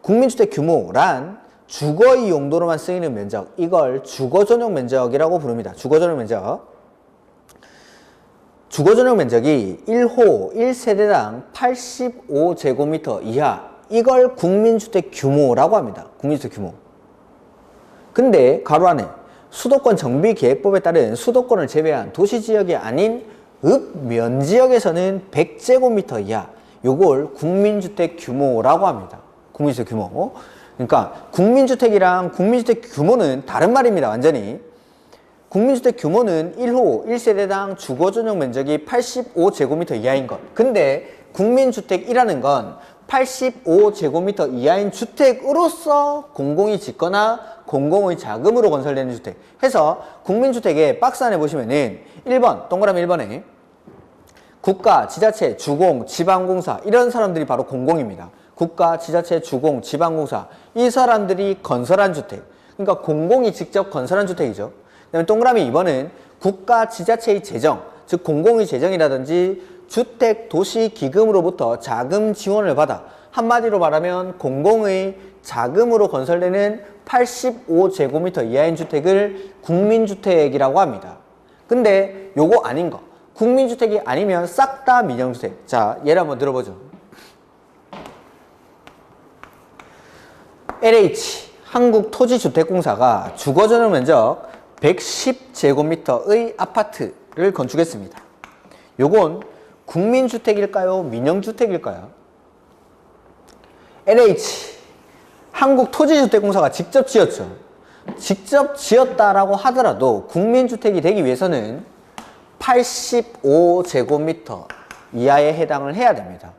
국민주택 규모란 주거의 용도로만 쓰이는 면적, 이걸 주거전용 면적이라고 부릅니다. 주거전용 면적. 주거전용 면적이 1호 1세대당 85제곱미터 이하, 이걸 국민주택 규모라고 합니다. 국민주택 규모. 근데 가로 안에 수도권 정비계획법에 따른 수도권을 제외한 도시지역이 아닌 읍면지역에서는 100제곱미터 이하, 요걸 국민주택 규모라고 합니다. 국민주택 규모. 그러니까 국민주택이랑 국민주택 규모는 다른 말입니다. 완전히. 국민주택 규모는 1호 1세대당 주거전용 면적이 85제곱미터 이하인 것. 근데 국민주택이라는 건 85제곱미터 이하인 주택으로서 공공이 짓거나 공공의 자금으로 건설되는 주택. 해서 국민주택의 박스 안에 보시면은 1번, 동그라미 1번에 국가, 지자체, 주공, 지방공사, 이런 사람들이 바로 공공입니다. 국가, 지자체, 주공, 지방공사, 이 사람들이 건설한 주택. 그러니까 공공이 직접 건설한 주택이죠. 그다음에 동그라미 2번은 국가, 지자체의 재정, 즉 공공의 재정이라든지 주택도시기금으로부터 자금 지원을 받아 한마디로 말하면 공공의 자금으로 건설되는 85제곱미터 이하인 주택을 국민주택이라고 합니다. 근데 요거 아닌 거, 국민주택이 아니면 싹 다 민영주택. 자, 예를 한번 들어보죠. LH 한국토지주택공사가 주거전용 면적 110제곱미터의 아파트를 건축했습니다. 요건 국민주택일까요? 민영주택일까요? LH 한국토지주택공사가 직접 지었죠. 직접 지었다라고 하더라도 국민주택이 되기 위해서는 85제곱미터 이하에 해당을 해야 됩니다.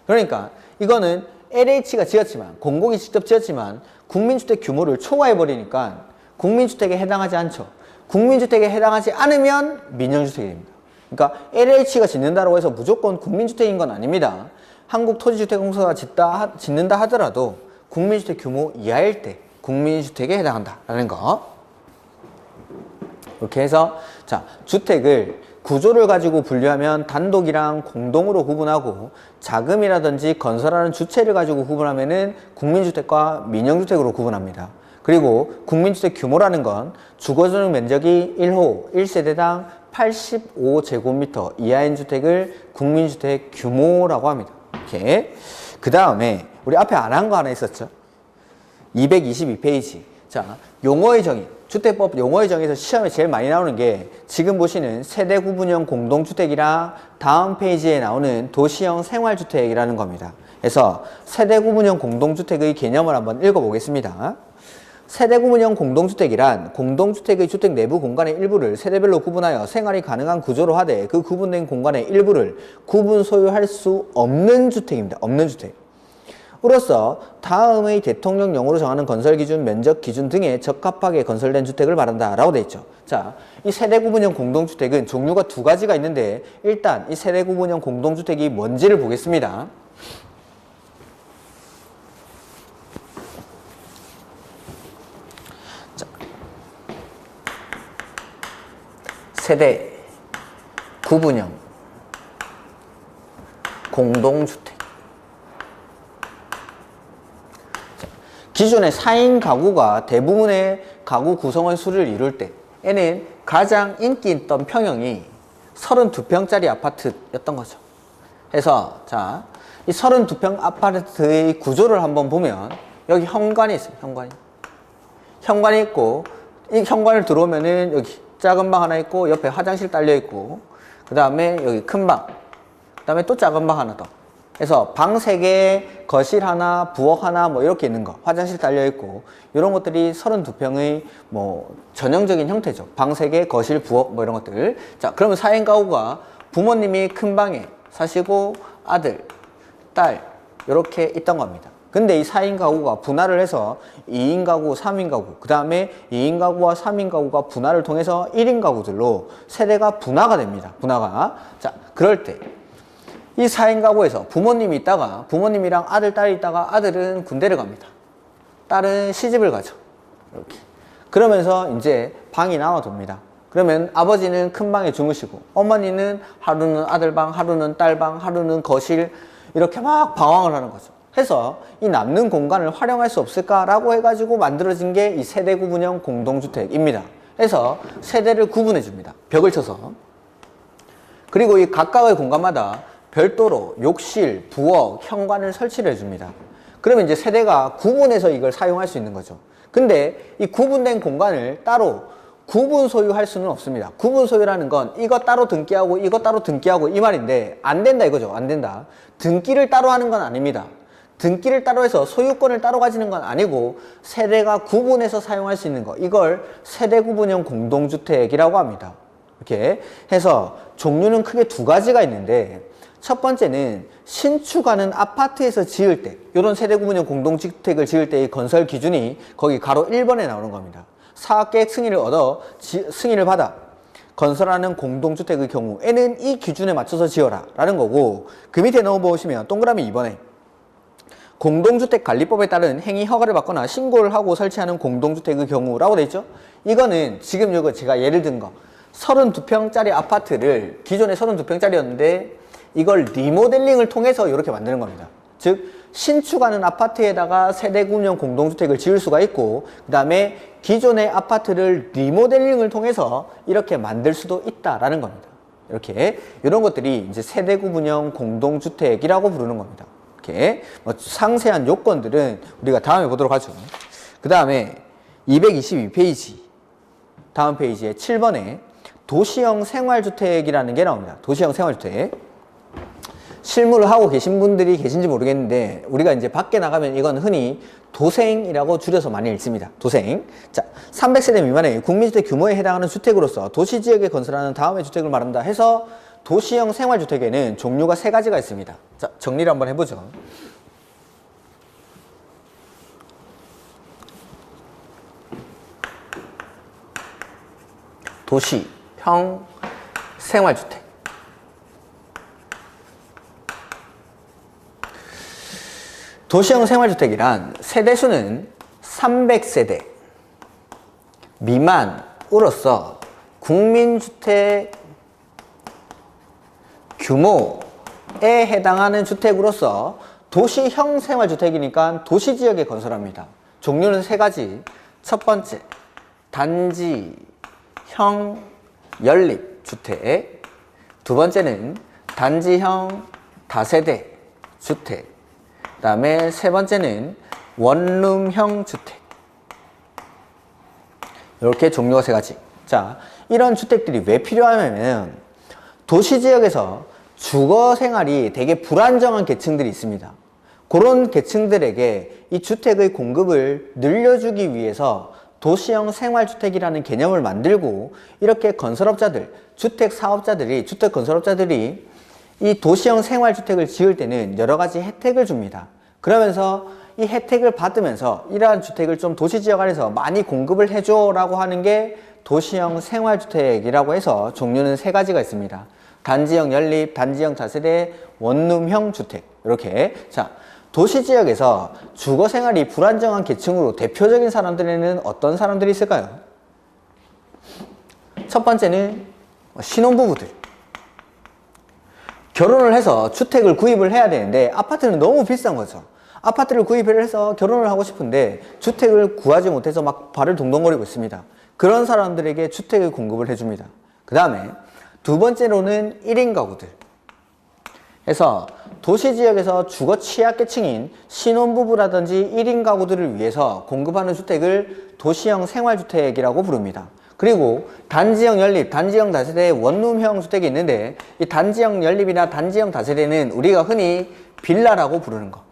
그러니까 이거는 LH가 지었지만, 공공이 직접 지었지만 국민주택 규모를 초과해버리니까 국민주택에 해당하지 않죠. 국민주택에 해당하지 않으면 민영주택이 됩니다. 그러니까 LH가 짓는다고 해서 무조건 국민주택인 건 아닙니다. 한국토지주택공사가 짓는다 하더라도 국민주택 규모 이하일 때 국민주택에 해당한다라는 거. 이렇게 해서 자, 주택을 구조를 가지고 분류하면 단독이랑 공동으로 구분하고 자금이라든지 건설하는 주체를 가지고 구분하면은 국민주택과 민영주택으로 구분합니다. 그리고 국민주택 규모라는 건 주거전용 면적이 1호 1세대당 85제곱미터 이하인 주택을 국민주택 규모라고 합니다. 이렇게. 그 다음에 우리 앞에 안 한 거 하나 있었죠. 222페이지. 자, 용어의 정의. 주택법 용어의 정의에서 시험에 제일 많이 나오는 게 지금 보시는 세대 구분형 공동주택이랑 다음 페이지에 나오는 도시형 생활주택이라는 겁니다. 그래서 세대 구분형 공동주택의 개념을 한번 읽어보겠습니다. 세대 구분형 공동주택이란 공동주택의 주택 내부 공간의 일부를 세대별로 구분하여 생활이 가능한 구조로 하되 그 구분된 공간의 일부를 구분 소유할 수 없는 주택입니다. 없는 주택. 으로써 다음의 대통령령으로 정하는 건설 기준, 면적 기준 등에 적합하게 건설된 주택을 말한다 라고 돼 있죠. 자, 이 세대 구분형 공동주택은 종류가 두 가지가 있는데 일단 이 세대 구분형 공동주택이 뭔지를 보겠습니다. 자, 세대 구분형 공동주택. 기존의 4인 가구가 대부분의 가구 구성원 수를 이룰 때 에는 가장 인기 있던 평형이 32평짜리 아파트였던 거죠. 그래서 자, 이 32평 아파트의 구조를 한번 보면 여기 현관이 있어요. 현관이 있고 이 현관을 들어오면은 여기 작은 방 하나 있고 옆에 화장실 딸려 있고 그 다음에 여기 큰 방, 그 다음에 또 작은 방 하나 더. 그래서 방 3개, 거실 하나, 부엌 하나 뭐 이렇게 있는 거, 화장실 딸려 있고 이런 것들이 32평의 뭐 전형적인 형태죠. 방 3개, 거실, 부엌 뭐 이런 것들. 자, 그러면 4인 가구가 부모님이 큰 방에 사시고 아들, 딸 이렇게 있던 겁니다. 근데 이 4인 가구가 분할을 해서 2인 가구, 3인 가구, 그 다음에 2인 가구와 3인 가구가 분할을 통해서 1인 가구들로 세대가 분화가 됩니다. 분화가. 자, 그럴 때 이 4인 가구에서 부모님이 있다가 부모님이랑 아들, 딸이 있다가 아들은 군대를 갑니다. 딸은 시집을 가죠. 이렇게. 그러면서 이제 방이 나눠둡니다. 그러면 아버지는 큰 방에 주무시고 어머니는 하루는 아들 방, 하루는 딸 방, 하루는 거실 이렇게 막 방황을 하는 거죠. 해서 이 남는 공간을 활용할 수 없을까라고 해가지고 만들어진 게 이 세대 구분형 공동주택입니다. 해서 세대를 구분해 줍니다. 벽을 쳐서. 그리고 이 각각의 공간마다 별도로 욕실, 부엌, 현관을 설치를 해줍니다. 그러면 이제 세대가 구분해서 이걸 사용할 수 있는 거죠. 근데 이 구분된 공간을 따로 구분 소유할 수는 없습니다. 구분 소유라는 건 이거 따로 등기하고 이거 따로 등기하고 이 말인데 안 된다 이거죠. 안 된다. 등기를 따로 하는 건 아닙니다. 등기를 따로 해서 소유권을 따로 가지는 건 아니고 세대가 구분해서 사용할 수 있는 거, 이걸 세대 구분형 공동주택이라고 합니다. 이렇게 해서 종류는 크게 두 가지가 있는데 첫 번째는 신축하는 아파트에서 지을 때, 이런 세대 구분형 공동주택을 지을 때의 건설 기준이 거기 가로 1번에 나오는 겁니다. 사업계획 승인을 받아 건설하는 공동주택의 경우에는 이 기준에 맞춰서 지어라 라는 거고, 그 밑에 넣어보시면 동그라미 2번에 공동주택관리법에 따른 행위 허가를 받거나 신고를 하고 설치하는 공동주택의 경우라고 돼 있죠. 이거는 지금 이거 제가 예를 든 거 32평짜리 아파트를 기존에 32평짜리였는데 이걸 리모델링을 통해서 이렇게 만드는 겁니다. 즉 신축하는 아파트에다가 세대구분형 공동주택을 지을 수가 있고, 그 다음에 기존의 아파트를 리모델링을 통해서 이렇게 만들 수도 있다라는 겁니다. 이렇게 이런 것들이 이제 세대구분형 공동주택이라고 부르는 겁니다. 이렇게 뭐 상세한 요건들은 우리가 다음에 보도록 하죠. 그 다음에 222페이지 다음 페이지에 7번에 도시형 생활주택이라는 게 나옵니다. 도시형 생활주택. 실무를 하고 계신 분들이 계신지 모르겠는데 우리가 이제 밖에 나가면 이건 흔히 도생이라고 줄여서 많이 읽습니다. 도생. 자, 300세대 미만의 국민주택 규모에 해당하는 주택으로서 도시지역에 건설하는 다음의 주택을 말한다 해서 도시형 생활주택에는 종류가 3가지가 있습니다. 자, 정리를 한번 해보죠. 도시형 생활주택. 도시형 생활주택이란 세대수는 300세대 미만으로서 국민주택 규모에 해당하는 주택으로서 도시형 생활주택이니까 도시지역에 건설합니다. 종류는 3가지. 첫 번째, 단지형 연립주택. 두 번째는 단지형 다세대 주택. 그 다음에 세 번째는 원룸형 주택. 이렇게 종류가 3가지. 자, 이런 주택들이 왜 필요하냐면 도시지역에서 주거 생활이 되게 불안정한 계층들이 있습니다. 그런 계층들에게 이 주택의 공급을 늘려주기 위해서 도시형 생활주택이라는 개념을 만들고, 이렇게 건설업자들, 주택사업자들이, 주택건설업자들이 이 도시형 생활주택을 지을 때는 여러 가지 혜택을 줍니다. 그러면서 이 혜택을 받으면서 이러한 주택을 좀 도시지역 안에서 많이 공급을 해줘라고 하는 게 도시형 생활주택이라고 해서 종류는 세 가지가 있습니다. 단지형 연립, 단지형 다세대, 원룸형 주택. 이렇게. 자, 도시지역에서 주거생활이 불안정한 계층으로 대표적인 사람들에는 어떤 사람들이 있을까요? 첫 번째는 신혼부부들. 결혼을 해서 주택을 구입을 해야 되는데 아파트는 너무 비싼 거죠. 아파트를 구입을 해서 결혼을 하고 싶은데 주택을 구하지 못해서 막 발을 동동거리고 있습니다. 그런 사람들에게 주택을 공급을 해줍니다. 그 다음에 두 번째로는 1인 가구들. 해서 도시지역에서 주거 취약계층인 신혼부부라든지 1인 가구들을 위해서 공급하는 주택을 도시형 생활주택이라고 부릅니다. 그리고 단지형 연립, 단지형 다세대, 원룸형 주택이 있는데 이 단지형 연립이나 단지형 다세대는 우리가 흔히 빌라라고 부르는 거.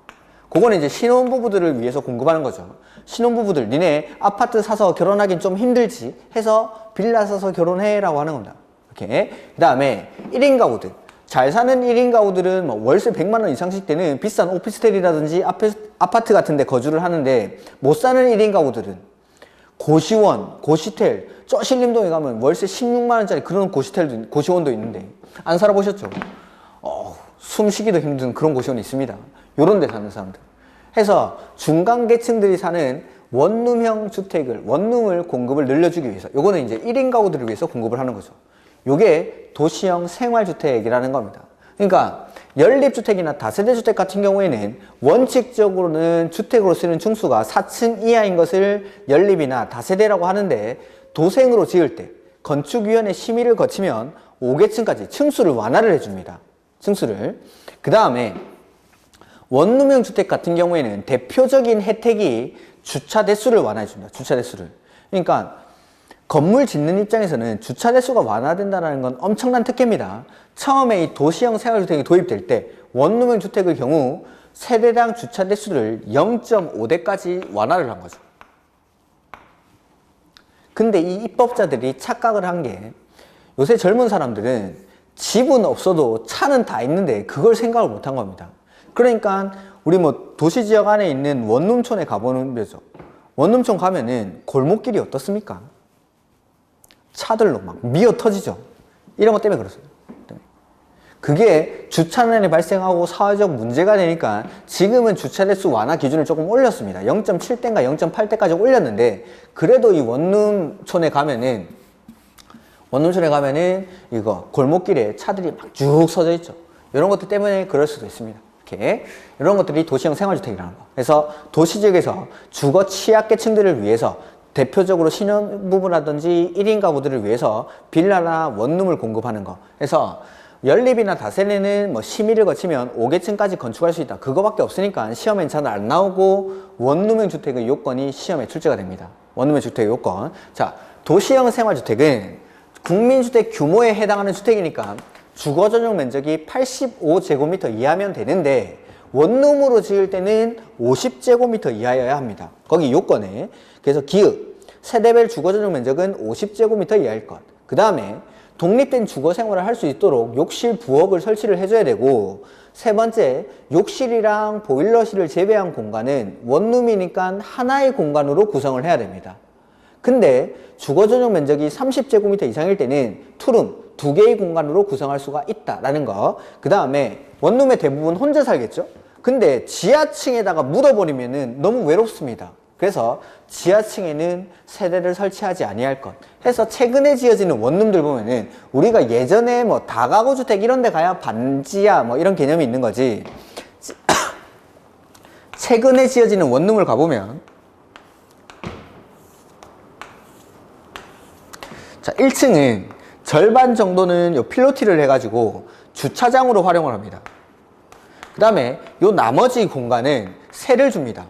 그거는 이제 신혼부부들을 위해서 공급하는 거죠. 신혼부부들, 니네 아파트 사서 결혼하긴 좀 힘들지 해서 빌라 사서 결혼해라고 하는 겁니다. 이렇게. 그 다음에 1인 가구들. 잘 사는 1인 가구들은 뭐 월세 100만 원 이상씩 되는 비싼 오피스텔이라든지 아파트 같은 데 거주를 하는데 못 사는 1인 가구들은 고시원, 고시텔, 저 신림동에 가면 월세 16만 원짜리 그런 고시텔도, 고시원도 있는데 안 살아보셨죠? 숨쉬기도 힘든 그런 고시원이 있습니다. 요런 데 사는 사람들. 해서 중간계층들이 사는 원룸형 주택을, 원룸을 공급을 늘려주기 위해서 요거는 이제 1인 가구들을 위해서 공급을 하는 거죠. 요게 도시형 생활주택이라는 겁니다. 그러니까 연립주택이나 다세대주택 같은 경우에는 원칙적으로는 주택으로 쓰는 층수가 4층 이하인 것을 연립이나 다세대라고 하는데 도생으로 지을 때 건축위원회 심의를 거치면 5계층까지 층수를 완화를 해줍니다. 층수를. 그 다음에 원룸형 주택 같은 경우에는 대표적인 혜택이 주차 대수를 완화해줍니다. 주차 대수를. 그러니까 건물 짓는 입장에서는 주차 대수가 완화된다는 건 엄청난 특혜입니다. 처음에 이 도시형 생활주택이 도입될 때 원룸형 주택의 경우 세대당 주차 대수를 0.5대까지 완화를 한 거죠. 근데 이 입법자들이 착각을 한 게 요새 젊은 사람들은 집은 없어도 차는 다 있는데 그걸 생각을 못 한 겁니다. 그러니까 우리 뭐 도시지역 안에 있는 원룸촌에 가보는 거죠. 원룸촌 가면은 골목길이 어떻습니까? 차들로 막 미어 터지죠. 이런 것 때문에 그렇습니다. 그게 주차난이 발생하고 사회적 문제가 되니까 지금은 주차 대수 완화 기준을 조금 올렸습니다. 0.7대인가 0.8대까지 올렸는데 그래도 이 원룸촌에 가면은 이거 골목길에 차들이 막 쭉 서져 있죠. 이런 것들 때문에 그럴 수도 있습니다. 이렇게 이런 것들이 도시형 생활주택이라는 거. 그래서 도시지역에서 주거 취약계층들을 위해서 대표적으로 신혼부부라든지 1인 가구들을 위해서 빌라나 원룸을 공급하는 거. 그래서 연립이나 다세대는 뭐 심의를 거치면 5계층까지 건축할 수 있다. 그거밖에 없으니까 시험엔 잘 안 나오고 원룸형 주택의 요건이 시험에 출제가 됩니다. 원룸형 주택의 요건. 자, 도시형 생활주택은 국민주택 규모에 해당하는 주택이니까 주거 전용 면적이 85제곱미터 이하면 되는데 원룸으로 지을 때는 50제곱미터 이하여야 합니다. 거기 요건에. 그래서 기읍, 세대별 주거 전용 면적은 50제곱미터 이하일 것. 그 다음에 독립된 주거 생활을 할 수 있도록 욕실, 부엌을 설치를 해줘야 되고, 세 번째, 욕실이랑 보일러실을 제외한 공간은 원룸이니까 하나의 공간으로 구성을 해야 됩니다. 근데 주거 전용 면적이 30제곱미터 이상일 때는 투룸, 2개의 공간으로 구성할 수가 있다라는 거. 그 다음에 원룸의 대부분 혼자 살겠죠? 근데 지하층에다가 묻어버리면은 너무 외롭습니다. 그래서 지하층에는 세대를 설치하지 아니할 것 해서 최근에 지어지는 원룸들 보면은 우리가 예전에 뭐 다가구 주택 이런 데 가야 반지하 뭐 이런 개념이 있는 거지 최근에 지어지는 원룸을 가보면 자 1층은 절반 정도는 요 필로티를 해가지고 주차장으로 활용을 합니다. 그 다음에 요 나머지 공간은 세를 줍니다.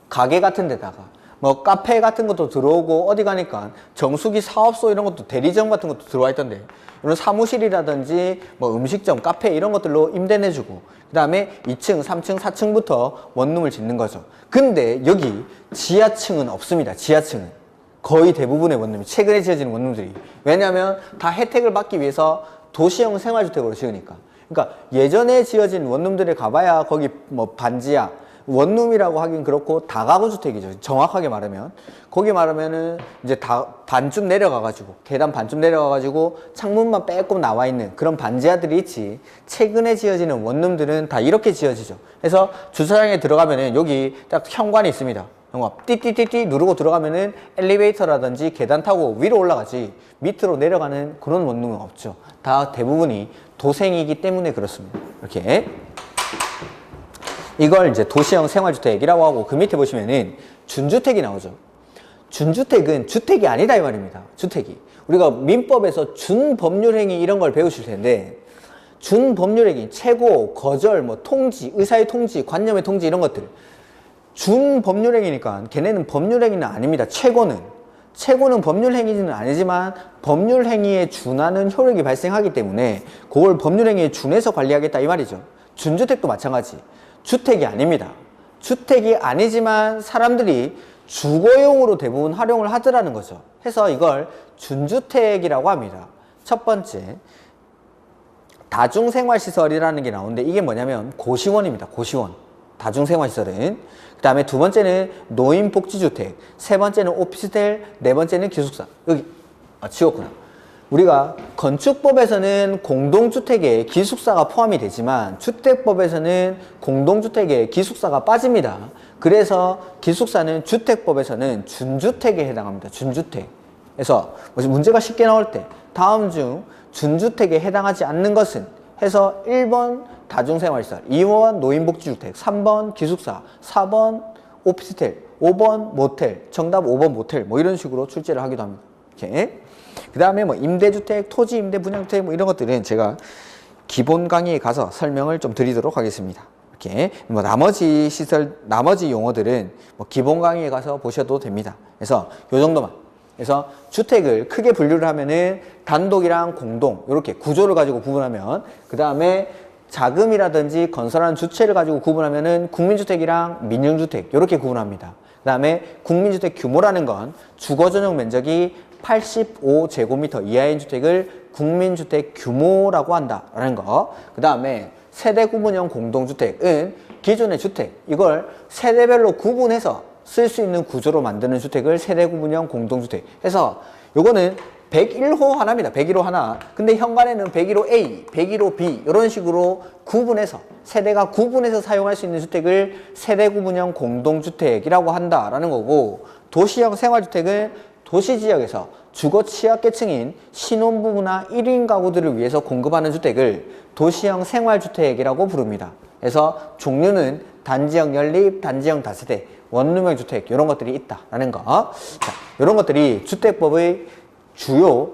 가게 같은 데다가 뭐 카페 같은 것도 들어오고 어디 가니까 정수기 사업소 이런 것도 대리점 같은 것도 들어와 있던데 이런 사무실이라든지 뭐 음식점, 카페 이런 것들로 임대내주고 그 다음에 2층, 3층, 4층부터 원룸을 짓는 거죠. 근데 여기 지하층은 없습니다. 지하층은 거의 대부분의 원룸이 최근에 지어지는 원룸들이 왜냐하면 다 혜택을 받기 위해서 도시형 생활주택으로 지으니까 그러니까 예전에 지어진 원룸들에 가봐야 거기 뭐 반지하, 원룸이라고 하긴 그렇고 다가구 주택이죠. 정확하게 말하면. 거기 말하면은 이제 다 반쯤 내려가가지고, 계단 반쯤 내려가가지고 창문만 빼꼼 나와 있는 그런 반지하들이 있지. 최근에 지어지는 원룸들은 다 이렇게 지어지죠. 그래서 주차장에 들어가면은 여기 딱 현관이 있습니다. 띠띠띠띠 누르고 들어가면은 엘리베이터라든지 계단 타고 위로 올라가지 밑으로 내려가는 그런 원룸은 없죠. 다 대부분이 도생이기 때문에 그렇습니다. 이렇게. 이걸 이제 도시형 생활주택이라고 하고 그 밑에 보시면은 준주택이 나오죠. 준주택은 주택이 아니다 이 말입니다. 주택이. 우리가 민법에서 준법률행위 이런 걸 배우실 텐데 준법률행위, 최고, 거절, 뭐 통지, 의사의 통지, 관념의 통지 이런 것들 준법률행위니까 걔네는 법률행위는 아닙니다. 최고는 법률행위는 아니지만 법률행위에 준하는 효력이 발생하기 때문에 그걸 법률행위에 준해서 관리하겠다 이 말이죠. 준주택도 마찬가지. 주택이 아닙니다. 주택이 아니지만 사람들이 주거용으로 대부분 활용을 하더라는 거죠. 해서 이걸 준주택이라고 합니다. 첫 번째, 다중생활시설이라는 게 나오는데 이게 뭐냐면 고시원입니다. 고시원. 다중생활시설은. 그 다음에 두 번째는 노인복지주택, 세 번째는 오피스텔, 네 번째는 기숙사. 여기 지웠구나. 우리가 건축법에서는 공동주택에 기숙사가 포함이 되지만 주택법에서는 공동주택에 기숙사가 빠집니다. 그래서 기숙사는 주택법에서는 준주택에 해당합니다. 준주택. 그래서 문제가 쉽게 나올 때 다음 중 준주택에 해당하지 않는 것은 해서 1번 다중생활시설, 2번 노인복지주택, 3번 기숙사, 4번 오피스텔, 5번 모텔, 정답 5번 모텔 뭐 이런 식으로 출제를 하기도 합니다. 이렇게. 그 다음에 뭐 임대주택, 토지 임대 분양주택 뭐 이런 것들은 제가 기본 강의에 가서 설명을 좀 드리도록 하겠습니다. 이렇게 뭐 나머지 시설, 나머지 용어들은 뭐 기본 강의에 가서 보셔도 됩니다. 그래서 요 정도만. 그래서 주택을 크게 분류를 하면은 단독이랑 공동 이렇게 구조를 가지고 구분하면 그 다음에 자금이라든지 건설하는 주체를 가지고 구분하면은 국민주택이랑 민영주택 이렇게 구분합니다. 그 다음에 국민주택 규모라는 건 주거전용 면적이 85제곱미터 이하인 주택을 국민주택 규모라고 한다라는 거. 그 다음에 세대 구분형 공동주택은 기존의 주택, 이걸 세대별로 구분해서 쓸 수 있는 구조로 만드는 주택을 세대 구분형 공동주택 해서 요거는 101호 하나입니다. 101호 하나. 근데 현관에는 101호 A, 101호 B 이런 식으로 구분해서 세대가 구분해서 사용할 수 있는 주택을 세대 구분형 공동주택이라고 한다라는 거고, 도시형 생활주택은 도시지역에서 주거 취약계층인 신혼부부나 1인 가구들을 위해서 공급하는 주택을 도시형 생활주택이라고 부릅니다. 그래서 종류는 단지형 연립, 단지형 다세대, 원룸형 주택 이런 것들이 있다라는 거. 자, 이런 것들이 주택법의 주요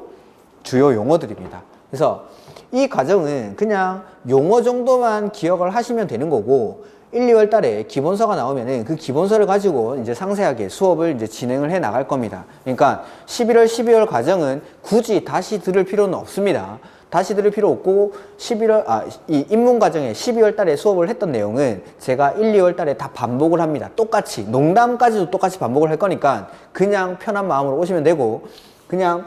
용어들입니다. 그래서 이 과정은 그냥 용어 정도만 기억을 하시면 되는 거고 1, 2월 달에 기본서가 나오면은 그 기본서를 가지고 이제 상세하게 수업을 이제 진행을 해 나갈 겁니다. 그러니까 11월, 12월 과정은 굳이 다시 들을 필요는 없습니다. 다시 들을 필요 없고 이 입문 과정에 12월 달에 수업을 했던 내용은 제가 1, 2월 달에 다 반복을 합니다. 똑같이 농담까지도 똑같이 반복을 할 거니까 그냥 편한 마음으로 오시면 되고 그냥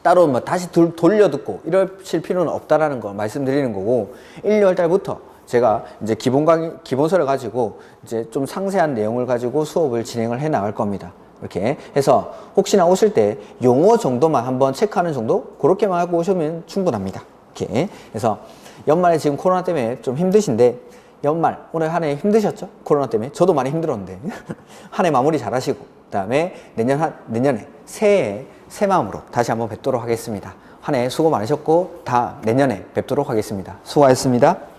따로 뭐 다시 돌려 듣고 이러실 필요는 없다라는 거 말씀드리는 거고 1, 2월 달부터 제가 이제 기본서를 가지고 이제 좀 상세한 내용을 가지고 수업을 진행을 해 나갈 겁니다. 이렇게 해서 혹시나 오실 때 용어 정도만 한번 체크하는 정도 그렇게만 하고 오시면 충분합니다. 이렇게 해서 연말에 지금 코로나 때문에 좀 힘드신데 연말 올해 한 해 힘드셨죠? 코로나 때문에 저도 많이 힘들었는데 한 해 마무리 잘 하시고 그다음에 내년에 새해에 새 마음으로 다시 한번 뵙도록 하겠습니다. 한 해 수고 많으셨고 다 내년에 뵙도록 하겠습니다. 수고하셨습니다.